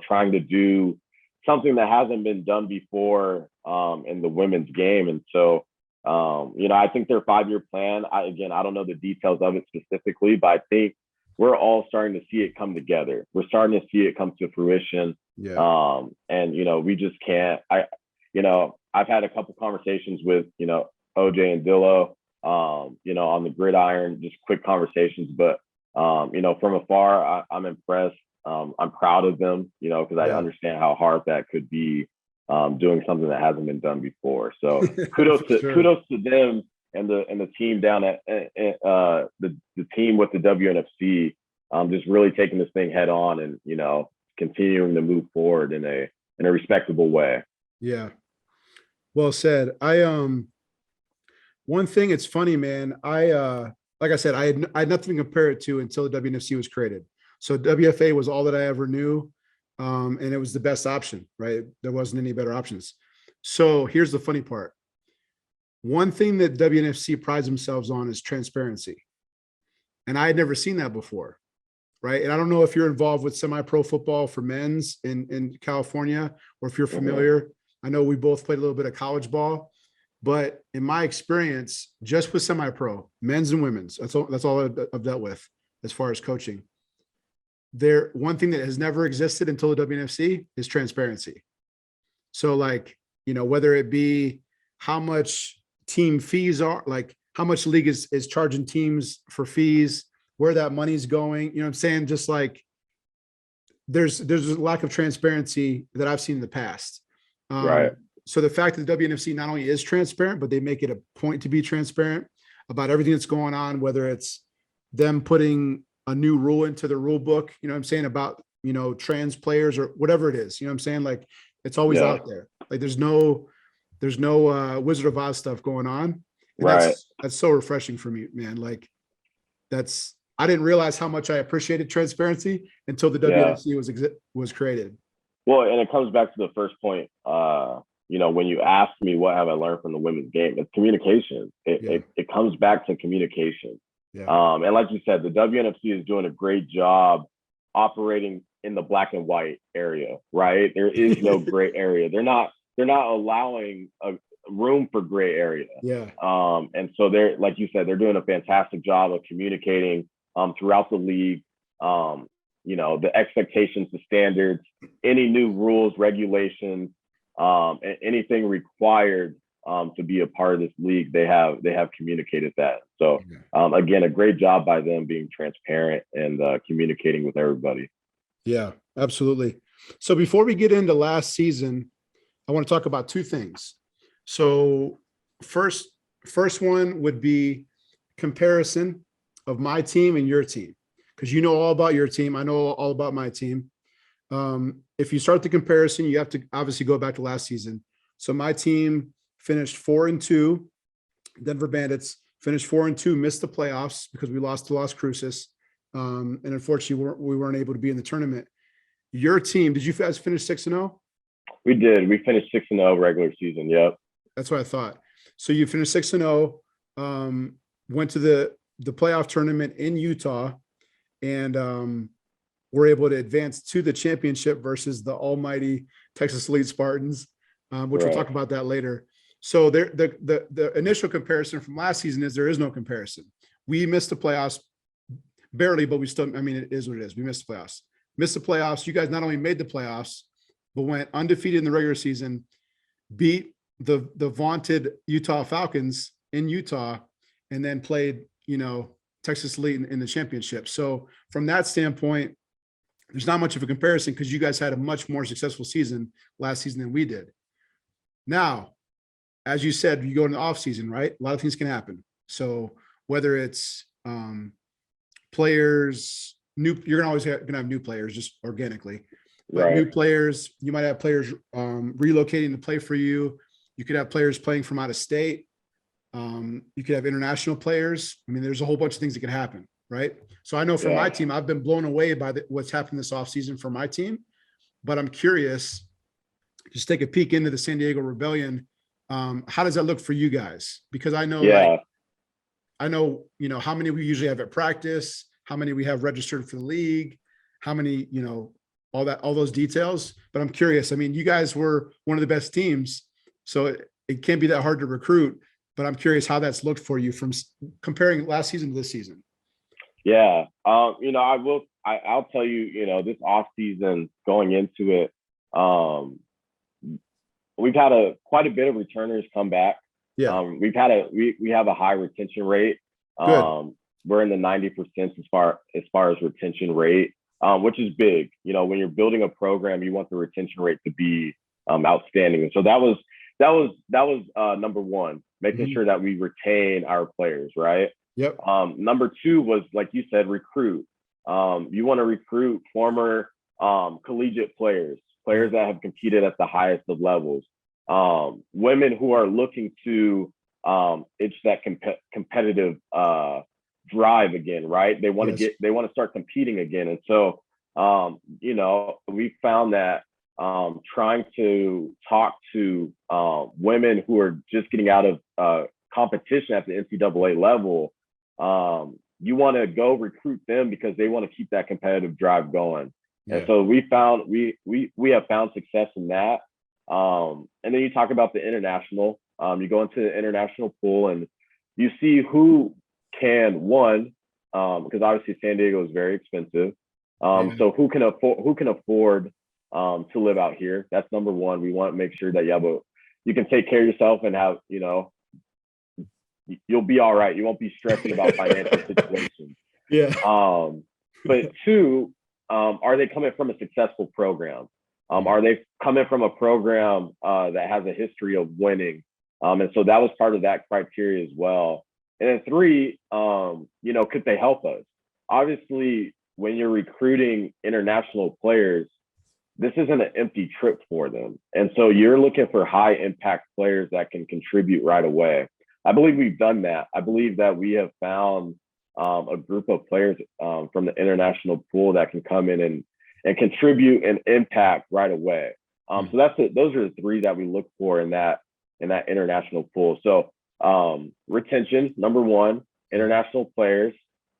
trying to do something that hasn't been done before in the women's game. And so, I think their 5-year plan, I don't know the details of it specifically, but I think we're all starting to see it come together. We're starting to see it come to fruition. Yeah. And, we just can't, I've had a couple conversations with, OJ and Dillo, on the gridiron, just quick conversations, but, from afar, I'm impressed. I'm proud of them, because I understand how hard that could be, doing something that hasn't been done before. So kudos to them and the team down at the team with the WNFC, just really taking this thing head on and continuing to move forward in a respectable way. Yeah, well said. One thing, it's funny, man. Like I said, I had nothing to compare it to until the WNFC was created. So WFA was all that I ever knew. And it was the best option, right? There wasn't any better options. So here's the funny part. One thing that WNFC prides themselves on is transparency. And I had never seen that before, right? And I don't know if you're involved with semi-pro football for men's in California, or if you're familiar. I know we both played a little bit of college ball, but in my experience, just with semi-pro, men's and women's, that's all I've dealt with as far as coaching. One thing that has never existed until the WNFC is transparency. So whether it be how much team fees are, like how much league is charging teams for fees, where that money's going, you know what I'm saying? Just like there's a lack of transparency that I've seen in the past. Right. So the fact that the WNFC not only is transparent, but they make it a point to be transparent about everything that's going on, whether it's them putting a new rule into the rule book, you know what I'm saying, about, trans players or whatever it is, you know what I'm saying? Like it's always out there. Like there's no Wizard of Oz stuff going on. And that's so refreshing for me, man. Like I didn't realize how much I appreciated transparency until the WNFC was created. Well, and it comes back to the first point, when you asked me what have I learned from the women's game, it's communication. It comes back to communication. Yeah. And like you said, the WNFC is doing a great job operating in the black and white area, right? There is no gray area. They're not allowing a room for gray area. Yeah. And so they're, like you said, they're doing a fantastic job of communicating throughout the league. The expectations, the standards, any new rules, regulations, and anything required to be a part of this league, they have communicated that. So again, a great job by them being transparent and communicating with everybody. Yeah, absolutely. So before we get into last season, I want to talk about two things. So first one would be comparison of my team and your team, because you know all about your team. I know all about my team. If you start the comparison, you have to obviously go back to last season. So my team finished 4-2. Denver Bandits finished 4-2, missed the playoffs because we lost to Las Cruces. And unfortunately, we weren't able to be in the tournament. Your team, did you guys finish 6-0? We did. We finished 6-0 regular season. Yep. That's what I thought. So you finished 6-0, went to the playoff tournament in Utah, and were able to advance to the championship versus the almighty Texas Elite Spartans, which we'll talk about that later. So the initial comparison from last season is there is no comparison. We missed the playoffs barely, but we still, I mean, it is what it is. We missed the playoffs. Missed the playoffs. You guys not only made the playoffs, but went undefeated in the regular season, beat the vaunted Utah Falcons in Utah, and then played, Texas Elite in the championship. So from that standpoint, there's not much of a comparison because you guys had a much more successful season last season than we did. Now, as you said, you go in the off season, right? A lot of things can happen. So whether it's players, you're always going to have new players just organically, but new players, you might have players relocating to play for you. You could have players playing from out of state. You could have international players. I mean, there's a whole bunch of things that could happen, right? So I know for my team, I've been blown away by what's happened this offseason for my team, but I'm curious, just take a peek into the San Diego Rebellion. How does that look for you guys? Because I know, how many we usually have at practice, how many we have registered for the league, how many, all those details. But I'm curious. I mean, you guys were one of the best teams, so it can't be that hard to recruit. But I'm curious how that's looked for you from comparing last season to this season. Yeah. I'll tell you, this off season going into it, we've had quite a bit of returners come back. Yeah. We have a high retention rate. We're in the 90% as far as retention rate, which is big. When you're building a program, you want the retention rate to be outstanding. And so that was number one, making sure that we retain our players, right? Yep. Number two was, like you said, recruit. You want to recruit former collegiate players that have competed at the highest of levels, women who are looking to itch that competitive drive again, right? They want to start competing again. And so, we found that trying to talk to women who are just getting out of competition at the NCAA level, you want to go recruit them because they want to keep that competitive drive going. Yeah. And so we have found success in that. And then you talk about the international. You go into the international pool and you see who can because obviously San Diego is very expensive. So who can afford to live out here? That's number one. We want to make sure that you can take care of yourself and have, you'll be all right. You won't be stressing about financial situations. Yeah. But two, are they coming from a successful program? Are they coming from a program that has a history of winning? And so that was part of that criteria as well. And then three, could they help us? Obviously, when you're recruiting international players, this isn't an empty trip for them. And so you're looking for high impact players that can contribute right away. I believe we've done that. I believe that we have found a group of players from the international pool that can come in and contribute and impact right away. So those are the three that we look for in that international pool. So retention, number one, international players.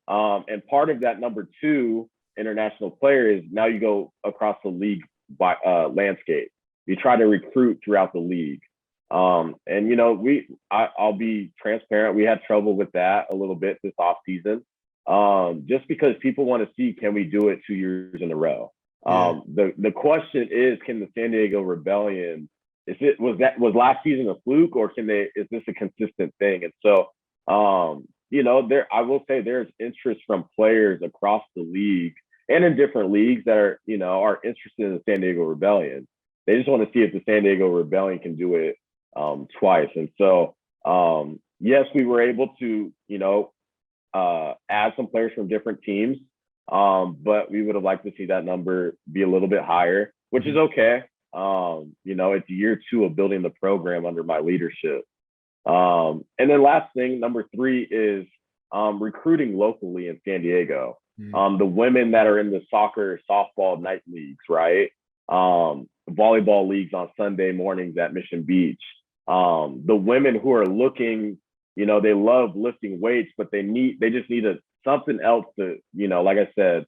And part of that number 2 international player is now you go across the league landscape. You try to recruit throughout the league. And you know, I'll be transparent. We had trouble with that a little bit this off season, just because people want to see, can we do it 2 years in a row? The question is, can the San Diego Rebellion, was last season a fluke, or is this a consistent thing? And so, you know, I will say there's interest from players across the league and in different leagues that are interested in the San Diego Rebellion. They just want to see if the San Diego Rebellion can do it twice. And so, yes, we were able to, add some players from different teams, but we would have liked to see that number be a little bit higher, which is okay. It's year 2 of building the program under my leadership. And then last thing, number 3 is recruiting locally in San Diego. The women that are in the soccer, softball night leagues, right? Volleyball leagues on Sunday mornings at Mission Beach. The women who are looking, they love lifting weights, but they just need something else to, like I said,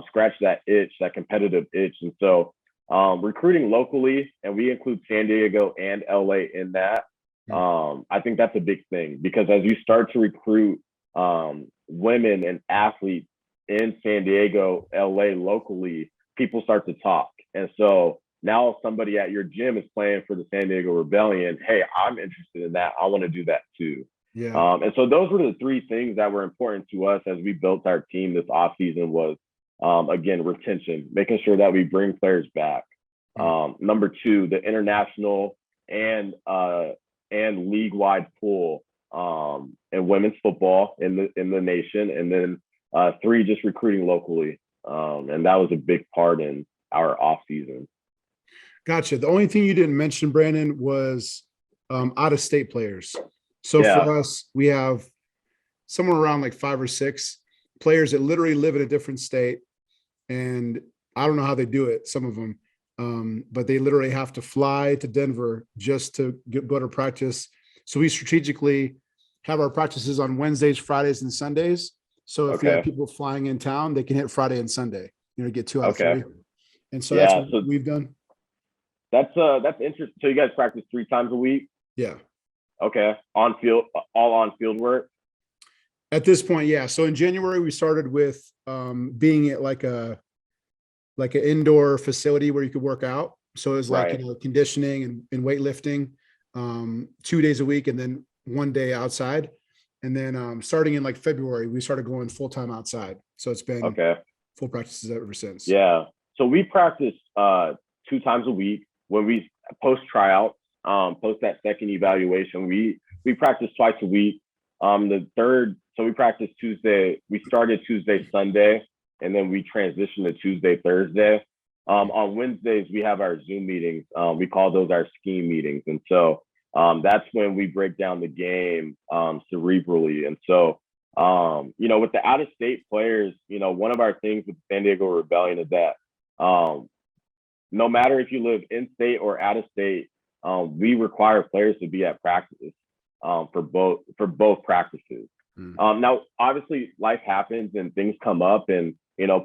scratch that itch, that competitive itch. And so recruiting locally, and we include San Diego and LA in that. I think that's a big thing, because as you start to recruit women and athletes in San Diego, LA locally, people start to talk. And so now somebody at your gym is playing for the San Diego Rebellion. Hey, I'm interested in that. I want to do that too. Yeah. And so those were the 3 things that were important to us as we built our team this offseason was, again, retention, making sure that we bring players back. Number 2, the international and league-wide pool in women's football in the nation. And then 3, just recruiting locally. And that was a big part in our offseason. Gotcha. The only thing you didn't mention, Brandon, was out-of-state players. So for us, we have somewhere around like 5 or 6 players that literally live in a different state. And I don't know how they do it, some of them, but they literally have to fly to Denver just to go to practice. So we strategically have our practices on Wednesdays, Fridays, and Sundays. So if you have people flying in town, they can hit Friday and Sunday, get 2 out of 3. And so that's what we've done. That's interesting. So you guys practice 3 times a week? Yeah. Okay. On field, all on field work? At this point, yeah. So in January, we started with being at like an indoor facility where you could work out. So it was like, conditioning and weightlifting 2 days a week, and then 1 day outside. And then starting in like February, we started going full-time outside. So it's been full practices ever since. Yeah. So we practice 2 times a week. When we post tryouts, post that second evaluation, we practice twice a week. So we practice Tuesday. We started Tuesday, Sunday, and then we transitioned to Tuesday, Thursday. On Wednesdays, we have our Zoom meetings. We call those our scheme meetings. And so that's when we break down the game cerebrally. And so, with the out-of-state players, one of our things with the San Diego Rebellion is that no matter if you live in state or out of state, we require players to be at practice for both practices. Now, obviously, life happens and things come up, and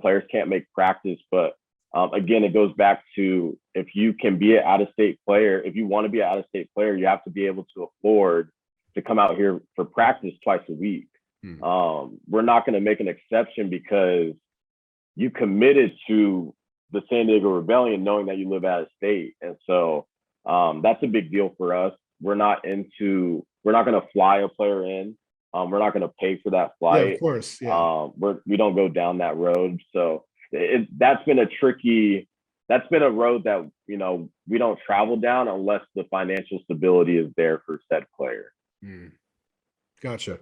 players can't make practice. But again, it goes back to, if you can be an out-of-state player, if you want to be an out-of-state player, you have to be able to afford to come out here for practice twice a week. We're not going to make an exception because you committed to the San Diego Rebellion knowing that you live out of state. And so that's a big deal for us. We're not going to fly a player in. We're not going to pay for that flight. Yeah, of course. Yeah. We don't go down that road. So that's been a road that, we don't travel down unless the financial stability is there for said player. Gotcha.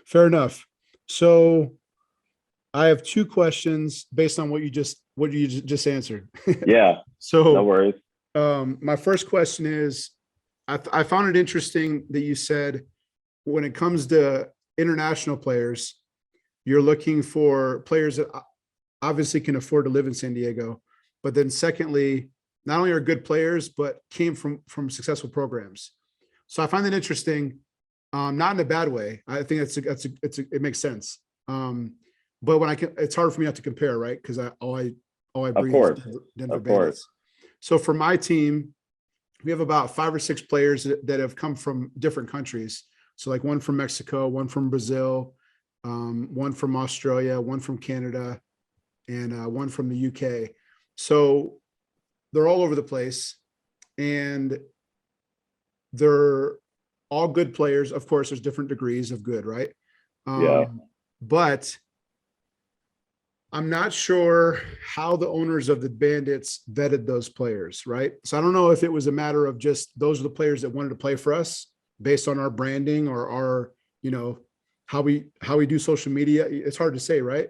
Fair enough. So I have 2 questions based on what you just answered. Yeah. So no worries. My first question is, I found it interesting that you said when it comes to international players, you're looking for players that obviously can afford to live in San Diego, but then secondly, not only are good players, but came from successful programs. So I find that interesting. Not in a bad way. I think it makes sense. But it's hard for me not to compare, right? Because all I Of breathe is course, Denver of course. Bandits. So for my team, we have about 5 or 6 players that have come from different countries. So like one from Mexico, one from Brazil, one from Australia, one from Canada, and one from the UK. So they're all over the place, and they're all good players. Of course, there's different degrees of good, right? Yeah. But I'm not sure how the owners of the Bandits vetted those players, right? So I don't know if it was a matter of just those are the players that wanted to play for us based on our branding or our, how we do social media. It's hard to say, right?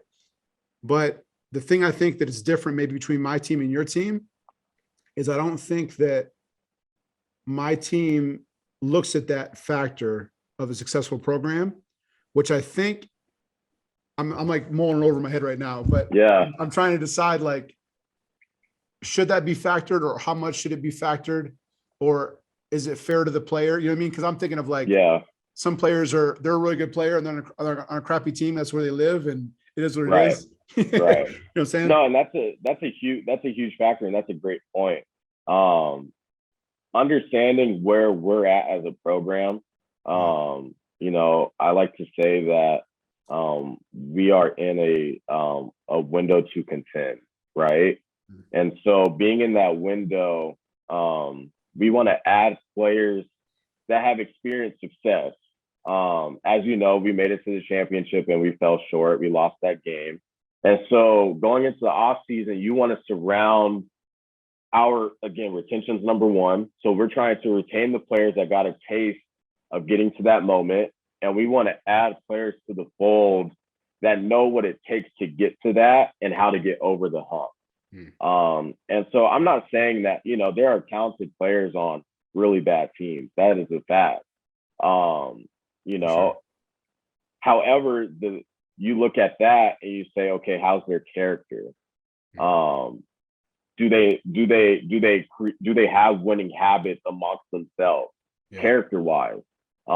But the thing I think that is different maybe between my team and your team is I don't think that my team looks at that factor of a successful program, which I think I'm like mulling over my head right now, but Yeah. I'm trying to decide, like, should that be factored, or how much should it be factored, or is it fair to the player? You know what I mean? Because I'm thinking of like, Yeah. some players they're a really good player and then on a crappy team. That's where they live, and it is what it Right. is. Right. You know what I'm saying? No, and that's a huge factor, and that's a great point. Understanding where we're at as a program. I like to say that we are in a window to contend, right? And so being in that window, we want to add players that have experienced success. As you know, we made it to the championship and we fell short. We lost that game. And so going into the off season, you want to surround retention's number one. So we're trying to retain the players that got a taste of getting to that moment. And we want to add players to the fold that know what it takes to get to that and how to get over the hump. And so I'm not saying that, there are talented players on really bad teams. That is a fact. Sure. However, you look at that and you say, okay, how's their character? Do they have winning habits amongst themselves, character-wise?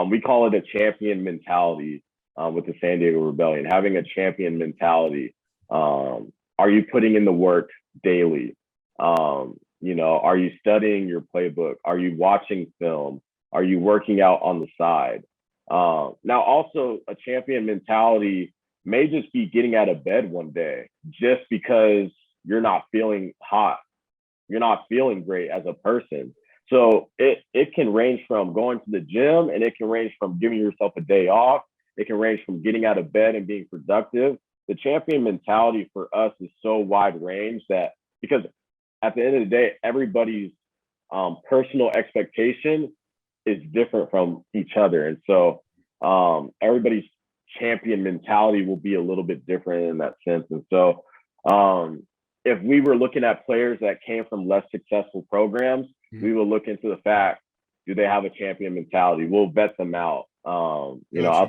We call it a champion mentality with the San Diego Rebellion, having a champion mentality. Are you putting in the work daily? Are you studying your playbook? Are you watching film? Are you working out on the side? Now, also a champion mentality may just be getting out of bed one day just because you're not feeling hot. You're not feeling great as a person. So it can range from going to the gym, and it can range from giving yourself a day off. It can range from getting out of bed and being productive. The champion mentality for us is so wide range that, because at the end of the day, everybody's personal expectation is different from each other. And so everybody's champion mentality will be a little bit different in that sense. And so if we were looking at players that came from less successful programs, we will look into the fact, do they have a champion mentality? We'll vet them out. I'll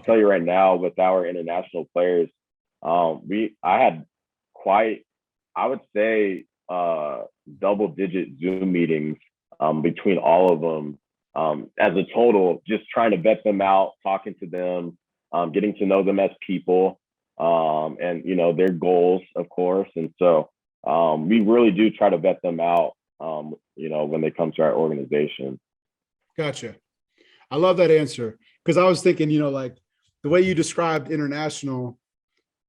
tell you right now, with our international players, I had quite, I would say, double-digit Zoom meetings between all of them as a total, just trying to vet them out, talking to them, getting to know them as people, and their goals, of course. And so we really do try to vet them out, when they come to our organization. Gotcha. I love that answer, because I was thinking, like the way you described international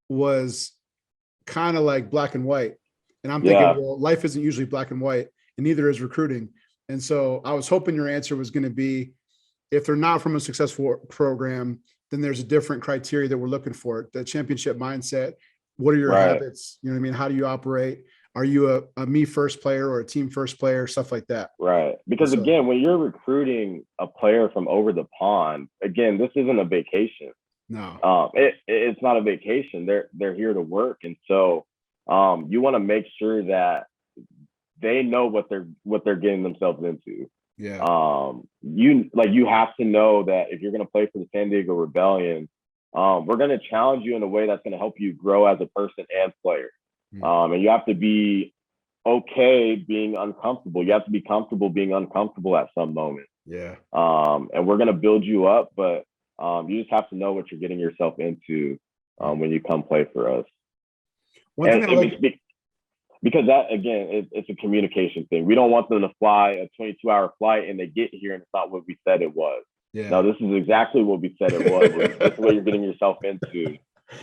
was kind of like black and white. And I'm thinking, well, life isn't usually black and white, and neither is recruiting. And so I was hoping your answer was going to be, if they're not from a successful program, then there's a different criteria that we're looking for. The championship mindset. What are your habits? You know what I mean? How do you operate? Are you a me first player or a team first player? Stuff like that. Right. Because again, when you're recruiting a player from over the pond, again, this isn't a vacation. No. It's not a vacation. They're here to work. And so you want to make sure that they know what they're getting themselves into. Yeah. You have to know that if you're going to play for the San Diego Rebellion, we're going to challenge you in a way that's going to help you grow as a person and player. And you have to be okay being uncomfortable. You have to be comfortable being uncomfortable at some moment. Yeah. And we're going to build you up, but You just have to know what you're getting yourself into when you come play for us. One thing because that, again, it's a communication thing. We don't want them to fly a 22-hour flight and they get here and it's not what we said it was. Yeah. No, this is exactly what we said it was. This is what you're getting yourself into.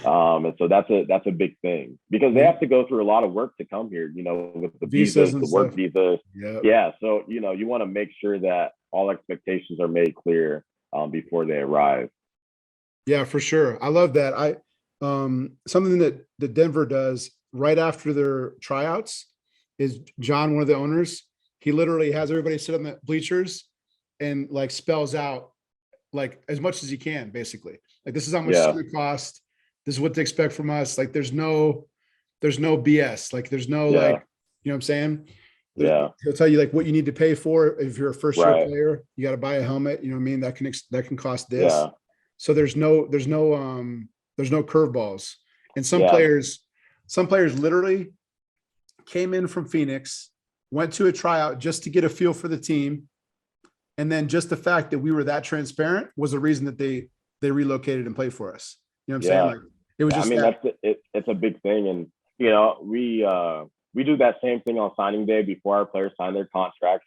And so that's a big thing because they have to go through a lot of work to come here, with the visas, the work visas. Yep. Yeah. So, you want to make sure that all expectations are made clear before they arrive. Yeah, for sure. I love that. Something that Denver does right after their tryouts is John, one of the owners, he literally has everybody sit on the bleachers and like spells out like as much as he can, basically. Like, this is how much it's going to cost. This is what to expect from us. Like, there's no BS. Like, there's no like, you know what I'm saying? He'll tell you like what you need to pay for. If you're a first year player, you got to buy a helmet. You know what I mean? That can cost this. Yeah. So there's no curveballs. And some players literally came in from Phoenix, went to a tryout just to get a feel for the team. And then just the fact that we were that transparent was the reason that they relocated and played for us. You know what I'm saying? Like, it was just, it's a big thing. And, we do that same thing on signing day before our players sign their contracts.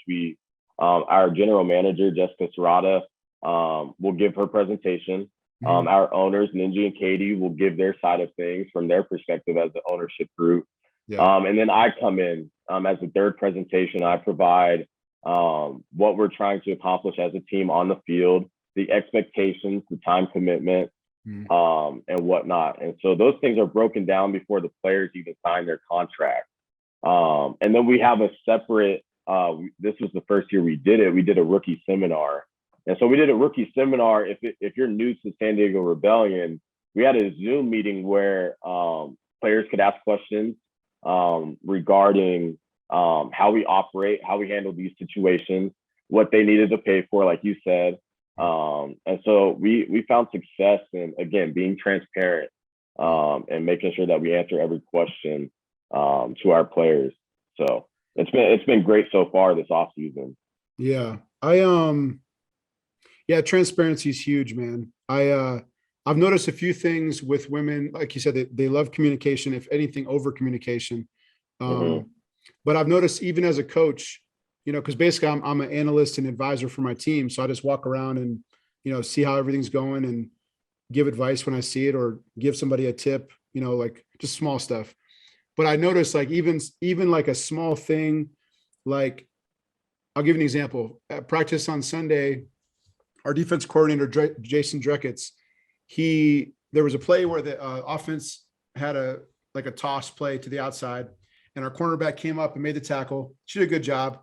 Our general manager, Jessica Serrata, will give her presentation. Our owners, Ninji and Katie, will give their side of things from their perspective as the ownership group. And then I come in as the third presentation. I provide what we're trying to accomplish as a team on the field, the expectations, the time commitment, and whatnot. And so those things are broken down before the players even sign their contract. And then we have a separate, this was the first year we did it, we did a rookie seminar. And so we did a rookie seminar. If you're new to San Diego Rebellion, we had a Zoom meeting where players could ask questions regarding how we operate, how we handle these situations, what they needed to pay for, like you said. And so we found success in, again, being transparent and making sure that we answer every question to our players. So it's been great so far this off season. Yeah. Transparency is huge, man. I've noticed a few things with women, like you said, they love communication, if anything, over communication. But I've noticed even as a coach, because basically I'm an analyst and advisor for my team. So I just walk around and, see how everything's going and give advice when I see it or give somebody a tip, like just small stuff. But I noticed like even like a small thing, like I'll give you an example. At practice on Sunday, our defense coordinator, Jason Dreckitz, there was a play where the offense had a toss play to the outside, and our cornerback came up and made the tackle. She did a good job,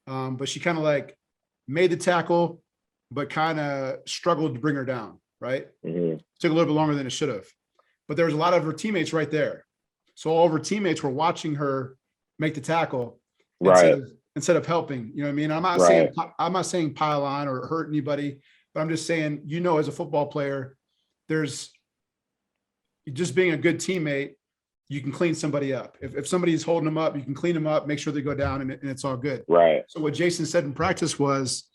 but she kind of like made the tackle, but kind of struggled to bring her down, right? Took a little bit longer than it should have. But there was a lot of her teammates right there. So all of her teammates were watching her make the tackle instead of helping. You know what I mean? I'm not saying pile on or hurt anybody, but I'm just saying, as a football player, there's just being a good teammate, you can clean somebody up. If somebody's holding them up, you can clean them up, make sure they go down, and it's all good. Right. So what Jason said in practice was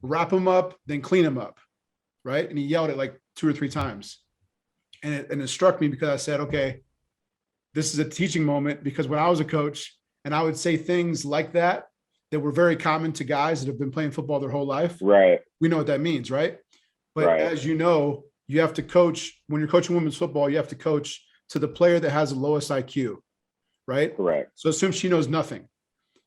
wrap them up, then clean them up. Right. And he yelled it like 2 or 3 times. And it struck me because I said, okay, this is a teaching moment, because when I was a coach and I would say things like that were very common to guys that have been playing football their whole life. Right. We know what that means. Right. But as you know, you have to coach when you're coaching women's football, you have to coach to the player that has the lowest IQ. Right. Correct. So assume she knows nothing.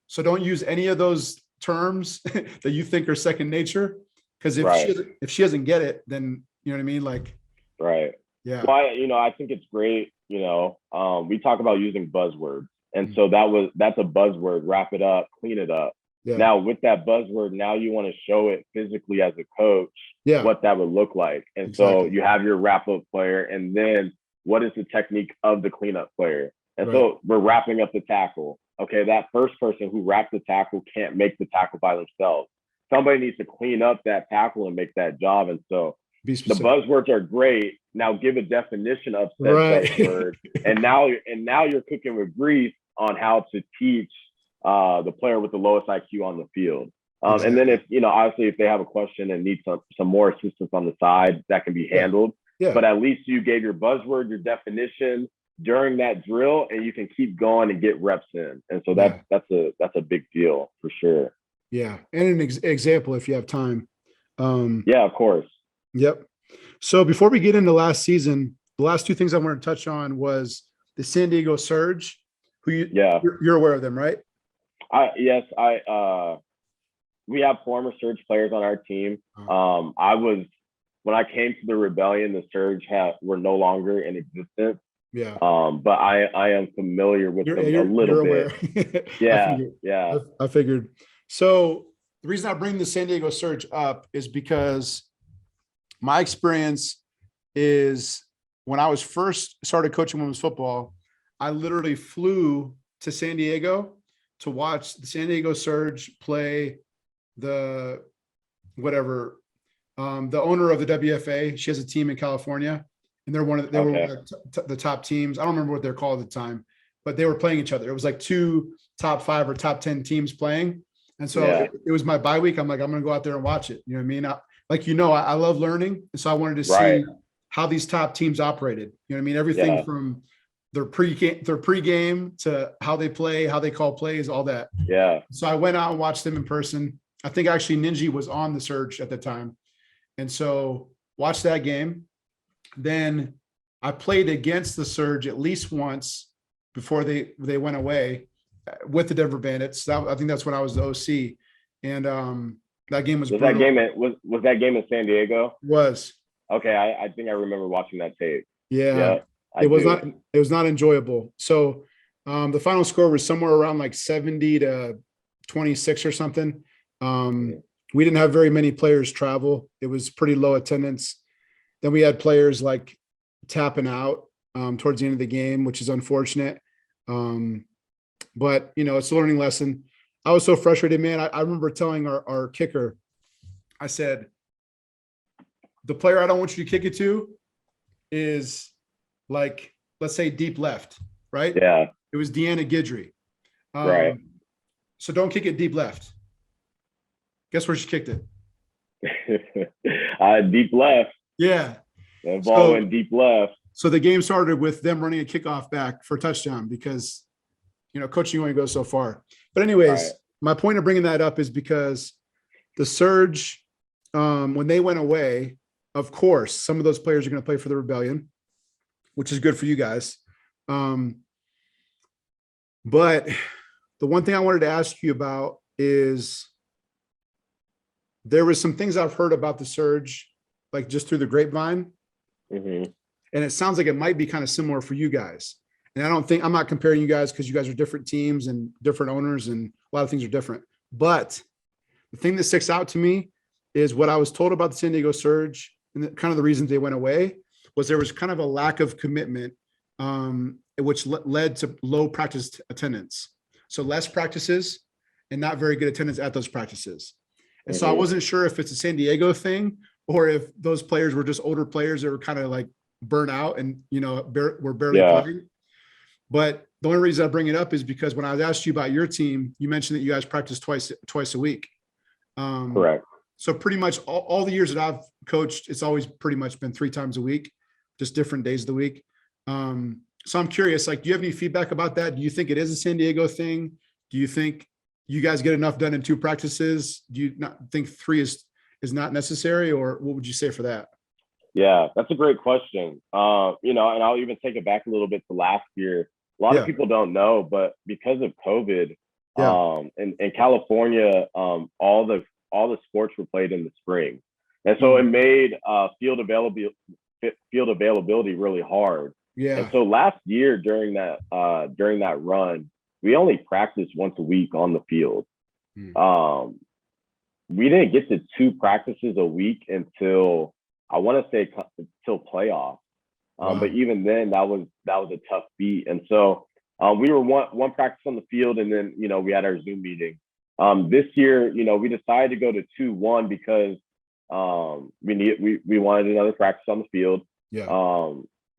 So don't use any of those terms that you think are second nature. Because if she doesn't get it, then you know what I mean? Like, right. Yeah. Well, I think it's great. We talk about using buzzwords. And so that's a buzzword, wrap it up, clean it up. Yeah. Now with that buzzword, now you want to show it physically as a coach, what that would look like. And so you have your wrap up player, and then what is the technique of the cleanup player? And so we're wrapping up the tackle. Okay, that first person who wrapped the tackle can't make the tackle by themselves. Somebody needs to clean up that tackle and make that job. And so the buzzwords are great. Now give a definition of said buzzword. and now you're cooking with grease on how to teach the player with the lowest IQ on the field. And then Exactly. if, obviously if they have a question and need some more assistance on the side, that can be Yeah. handled. Yeah. But at least you gave your buzzword, your definition during that drill, and you can keep going and get reps in. And so Yeah. that's a big deal for sure. Yeah. And an example, if you have time. Yeah, of course. Yep. So before we get into last season, the last two things I wanted to touch on was the San Diego Surge, who Yeah. you're aware of them, right? We have former Surge players on our team. Oh. When I came to the Rebellion, the Surge were no longer in existence. Yeah. But I am familiar with them a little You're bit. aware. I Yeah, figured. yeah. I figured. So the reason I bring the San Diego Surge up is because my experience is when I was first started coaching women's football, I literally flew to San Diego to watch the San Diego Surge play the whatever the owner of the WFA. She has a team in California, and they were one Okay. of the top teams. I don't remember what they're called at the time, but they were playing each other. It was like two top 5 or top 10 teams playing, and so Yeah. it was my bye week. I'm like, I'm gonna go out there and watch it. You know what I mean? I love learning, and so I wanted to Right. see how these top teams operated. You know what I mean? Everything Yeah. from their pregame to how they play, how they call plays, all that. Yeah. So I went out and watched them in person. I think actually Ninja was on the Surge at the time. And so watched that game. Then I played against the Surge at least once before they went away with the Denver Bandits. I think that's when I was the OC. And that game was brutal. Was that game in San Diego? Was. Okay, I think I remember watching that tape. Yeah. I do. It was not enjoyable. So the final score was somewhere around like 70-26 or something. We didn't have very many players travel. It was pretty low attendance. Then we had players like tapping out towards the end of the game, which is unfortunate. But it's a learning lesson. I was so frustrated, man. I remember telling our kicker, I said, the player I don't want you to kick it to is like, let's say deep left, right? Yeah. It was Deanna Guidry. Right. So don't kick it deep left. Guess where she kicked it? Deep left. Yeah. The ball went deep left. So the game started with them running a kickoff back for a touchdown because, coaching only goes so far. But anyways, Right. My point of bringing that up is because the Surge, when they went away, of course, some of those players are going to play for the Rebellion, which is good for you guys. But the one thing I wanted to ask you about is there was some things I've heard about the Surge, like just through the grapevine. Mm-hmm. And it sounds like it might be kind of similar for you guys. And I'm not comparing you guys because you guys are different teams and different owners and a lot of things are different. But the thing that sticks out to me is what I was told about the San Diego Surge and kind of the reasons they went away was there was kind of a lack of commitment, which led to low practice attendance. So less practices and not very good attendance at those practices. And so I wasn't sure if it's a San Diego thing or if those players were just older players that were kind of like burnt out and, were barely playing. But the only reason I bring it up is because when I asked you about your team, you mentioned that you guys practice twice a week. Correct. So pretty much all the years that I've coached, it's always pretty much been 3 times a week, just different days of the week. So I'm curious, like, do you have any feedback about that? Do you think it is a San Diego thing? Do you think you guys get enough done in 2 practices? Do you not think 3 is not necessary, or what would you say for that? Yeah, that's a great question. And I'll even take it back a little bit to last year. A lot of people don't know, but because of COVID, in California, all the sports were played in the spring, and so it made field availability really hard. Yeah. And so last year during that run, we only practiced once a week on the field. We didn't get to 2 practices a week until I want to say until playoffs. But even then, that was a tough beat. And so we were one practice on the field, and then we had our Zoom meeting. This year, we decided to go to 2-1 because we wanted another practice on the field. Yeah.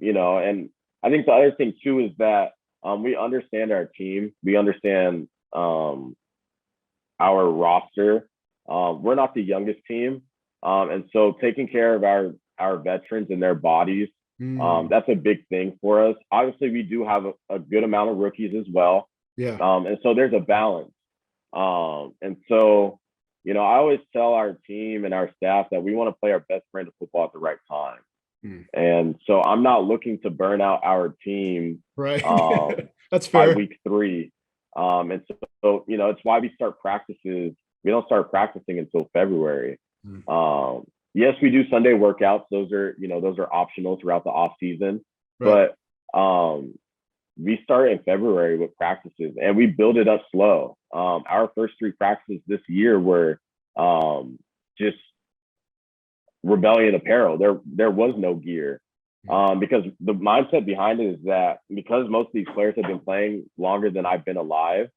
And I think the other thing too is that we understand our team, we understand our roster, we're not the youngest team. And so taking care of our veterans and their bodies, that's a big thing for us. Obviously, we do have a good amount of rookies as well. Yeah. And so there's a balance. And so, I always tell our team and our staff that we want to play our best brand of football at the right time. And so I'm not looking to burn out our team. Right. That's by fair. week 3. And so, it's why we start practices. We don't start practicing until February. Yes, we do Sunday workouts. Those are optional throughout the off season. Right. But we start in February with practices, and we build it up slow. Our first 3 practices this year were just rebellion apparel. There was no gear. Because the mindset behind it is that because most of these players have been playing longer than I've been alive,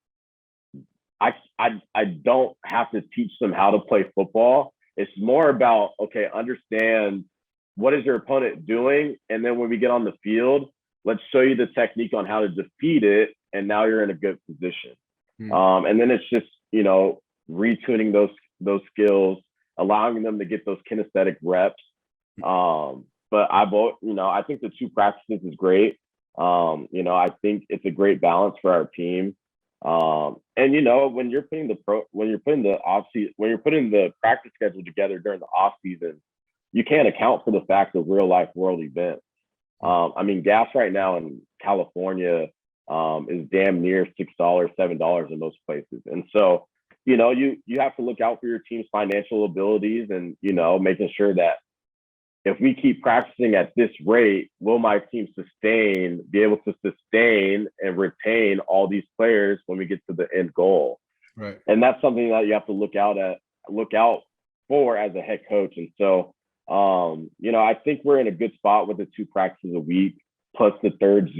I don't have to teach them how to play football. It's more about, okay, understand what is your opponent doing, and then when we get on the field, let's show you the technique on how to defeat it, and now you're in a good position. And then it's just, retuning those skills, allowing them to get those kinesthetic reps. But I think the 2 practices is great. I think it's a great balance for our team. And when you're putting the practice schedule together during the off season, you can't account for the fact of real life world events. Gas right now in California is damn near $6, $7 in most places. And so, you have to look out for your team's financial abilities and, making sure that if we keep practicing at this rate, will my team be able to sustain and retain all these players when we get to the end goal? Right. And that's something that you have to look out for as a head coach. And so, I think we're in a good spot with the 2 practices a week, plus the third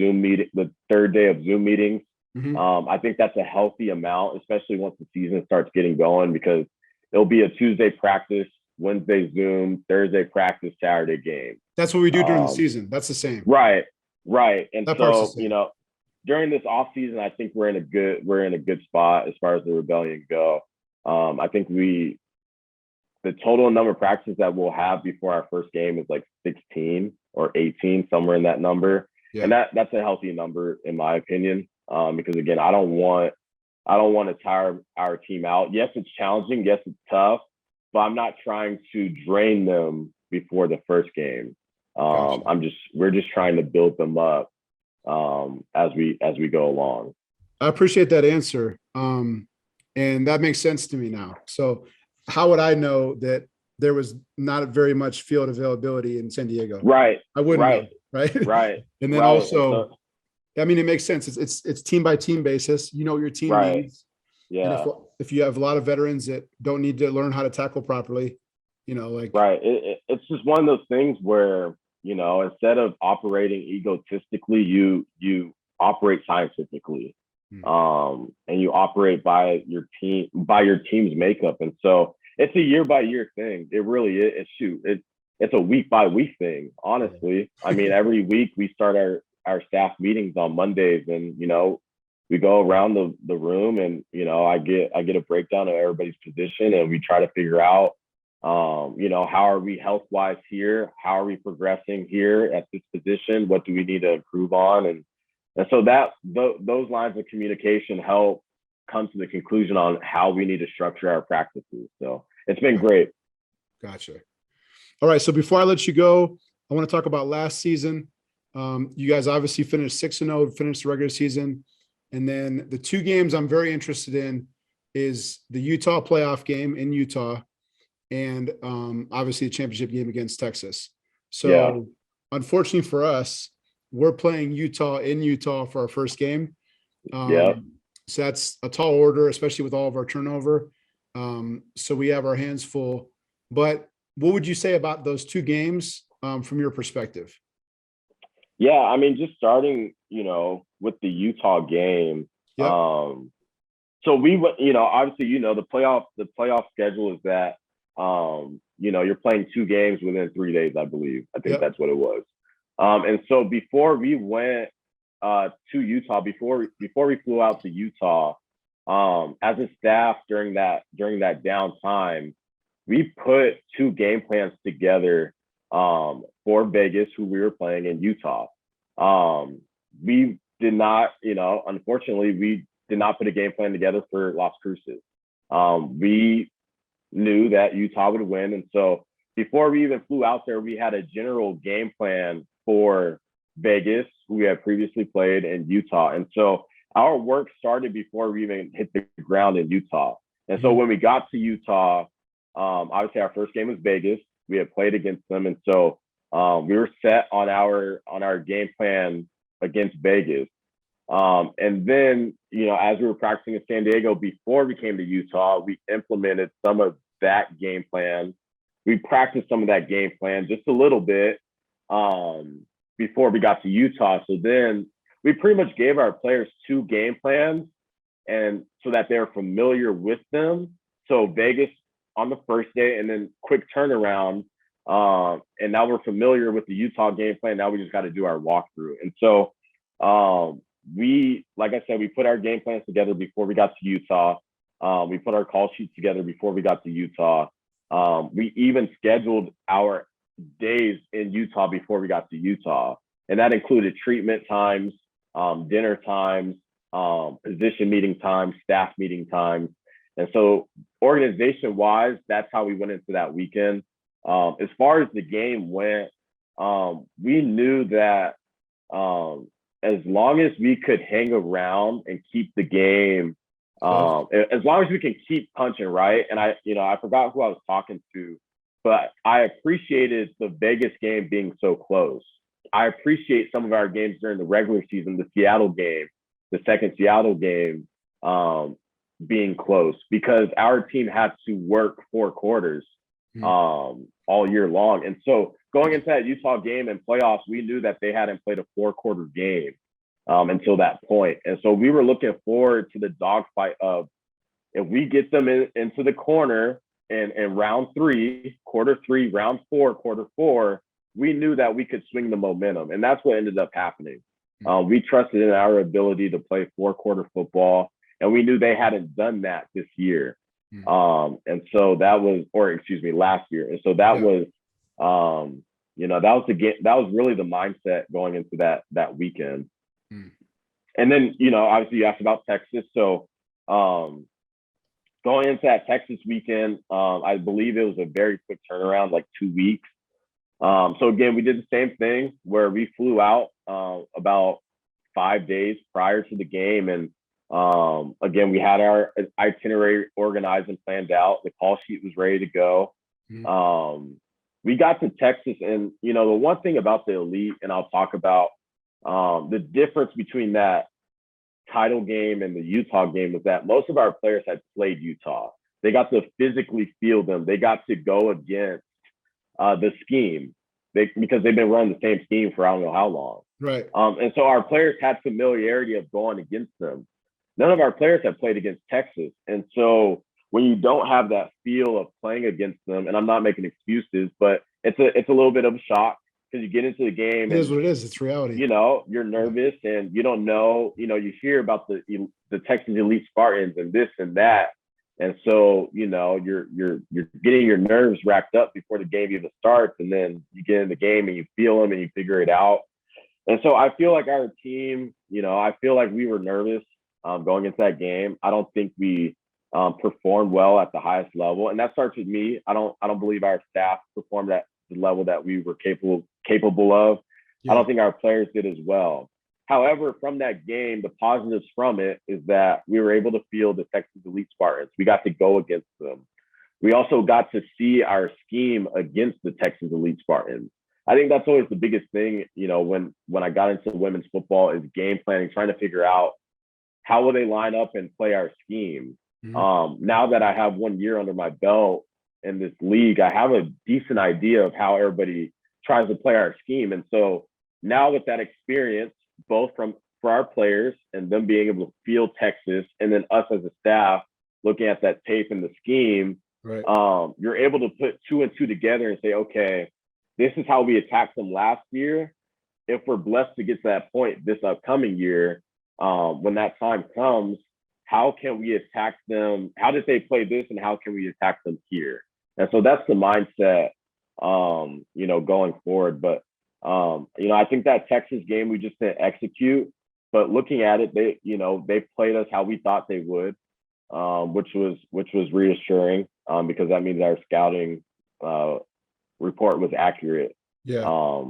day of Zoom meetings. I think that's a healthy amount, especially once the season starts getting going, because it'll be a Tuesday practice, Wednesday Zoom, Thursday practice, Saturday game. That's what we do during the season. That's the same. Right. And that so, during this off season, I think we're in a good spot as far as the rebellion go. I think the total number of practices that we'll have before our first game is like 16 or 18, somewhere in that number. Yeah. And that's a healthy number in my opinion. Because again, I don't want to tire our team out. Yes, it's challenging. Yes, it's tough. But I'm not trying to drain them before the first game. Gotcha. We're just trying to build them up as we go along. I appreciate that answer. And that makes sense to me now. So how would I know that there was not very much field availability in San Diego? Right. I wouldn't know, right? Right. And then also, it makes sense. It's team by team basis. You know what your team needs. Yeah. And if you have a lot of veterans that don't need to learn how to tackle properly, Right. It's just one of those things where, instead of operating egotistically, you operate scientifically. And you operate by your team's makeup. And so it's a year by year thing. It really is. It's a week by week thing, honestly. Every week we start our staff meetings on Mondays, and we go around the room, and I get a breakdown of everybody's position, and we try to figure out how are we health wise here, how are we progressing here at this position, what do we need to improve on, and so those lines of communication help come to the conclusion on how we need to structure our practices. So it's been great. Gotcha. All right, so before I let you go, I want to talk about last season. You guys obviously finished 6-0, finished the regular season. And then the 2 games I'm very interested in is the Utah playoff game in Utah and obviously the championship game against Texas. So Unfortunately for us, we're playing Utah in Utah for our first game. So that's a tall order, especially with all of our turnover. So we have our hands full. But what would you say about those 2 games from your perspective? Yeah, just starting, with the Utah game. Yep. So we, obviously, the playoff schedule is that, you're playing 2 games within 3 days, I believe. I think that's what it was. And so before we went to Utah, before we flew out to Utah, As a staff during that downtime, we put two game plans together for Vegas, who we were playing in Utah. We did not, unfortunately, we did not put a game plan together for Las Cruces. We knew that Utah would win. And so before we even flew out there, we had a general game plan for Vegas, who we had previously played in Utah. And so our work started before we even hit the ground in Utah. And so when we got to Utah, obviously our first game was Vegas. We had played against them. And so we were set on our game plan against Vegas. And then, as we were practicing in San Diego before we came to Utah, we implemented some of that game plan. We practiced some of that game plan just a little bit before we got to Utah. So then we pretty much gave our players two game plans, and so that they're familiar with them. So Vegas on the first day, and then quick turnaround. And now we're familiar with the Utah game plan. Now we just got to do our walkthrough. And so we, like I said, we put our game plans together before we got to Utah. We put our call sheets together before we got to Utah. We even scheduled our days in Utah before we got to Utah. And that included treatment times, dinner times, position meeting times, staff meeting times. And so organization-wise, that's how we went into that weekend. As far as the game went, we knew that as long as we could hang around and keep the game, as long as we can keep punching, right? And I forgot who I was talking to, but I appreciated the Vegas game being so close. I appreciate some of our games during the regular season, the Seattle game, the second Seattle game, being close, because our team had to work 4 quarters all year long. And so going into that Utah game and playoffs, we knew that they hadn't played a 4-quarter game until that point. And so we were looking forward to the dogfight of, if we get them into the corner in round 3, quarter 3, round 4, quarter 4, we knew that we could swing the momentum. And that's what ended up happening. We trusted in our ability to play 4-quarter football, and we knew they hadn't done that this year. And so that was, last year. And so that was, that was the game. That was really the mindset going into that weekend. And then, obviously you asked about Texas. So going into that Texas weekend, I believe it was a very quick turnaround, like 2 weeks. So again, we did the same thing where we flew out about 5 days prior to the game. And again, we had our itinerary organized and planned out. The call sheet was ready to go. We got to Texas, and, the one thing about the elite, and I'll talk about the difference between that title game and the Utah game, was that most of our players had played Utah. They got to physically feel them. They got to go against the scheme, because they've been running the same scheme for I don't know how long. Right. And so our players had familiarity of going against them. None of our players have played against Texas. And so when you don't have that feel of playing against them, and I'm not making excuses, but it's a little bit of a shock, because you get into the game. It is what it is. It's reality. You're nervous, and you don't know, you hear about the Texas Elite Spartans and this and that. And so, you're getting your nerves racked up before the game even starts. And then you get in the game and you feel them and you figure it out. And so I feel like our team, I feel like we were nervous going into that game. I don't think we performed well at the highest level. And that starts with me. I don't believe our staff performed at the level that we were capable of. Yeah. I don't think our players did as well. However, from that game, the positives from it is that we were able to feel the Texas Elite Spartans. We got to go against them. We also got to see our scheme against the Texas Elite Spartans. I think that's always the biggest thing, when I got into women's football, is game planning, trying to figure out how will they line up and play our scheme. Now that I have 1 year under my belt in this league, I have a decent idea of how everybody tries to play our scheme. And so now with that experience, both for our players and them being able to feel Texas, and then us as a staff looking at that tape and the scheme, right. You're able to put 2 and 2 together and say, okay, this is how we attacked them last year. If we're blessed to get to that point this upcoming year, when that time comes, how can we attack them? How did they play this, and how can we attack them here? And so that's the mindset, going forward. But I think that Texas game we just didn't execute. But looking at it, they played us how we thought they would, which was reassuring, because that means our scouting report was accurate. Yeah.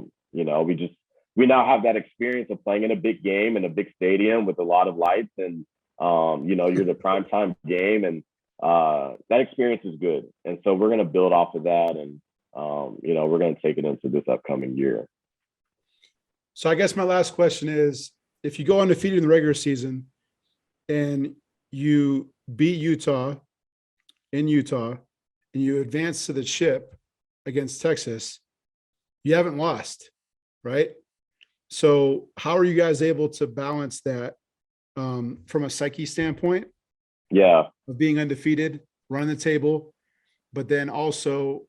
We now have that experience of playing in a big game in a big stadium with a lot of lights, and you're the primetime game, and that experience is good. And so we're going to build off of that, and we're going to take it into this upcoming year. So I guess my last question is, if you go undefeated in the regular season and you beat Utah in Utah and you advance to the chip against Texas, you haven't lost, right? So how are you guys able to balance that from a psyche standpoint? Yeah. Of being undefeated, running the table, but then also,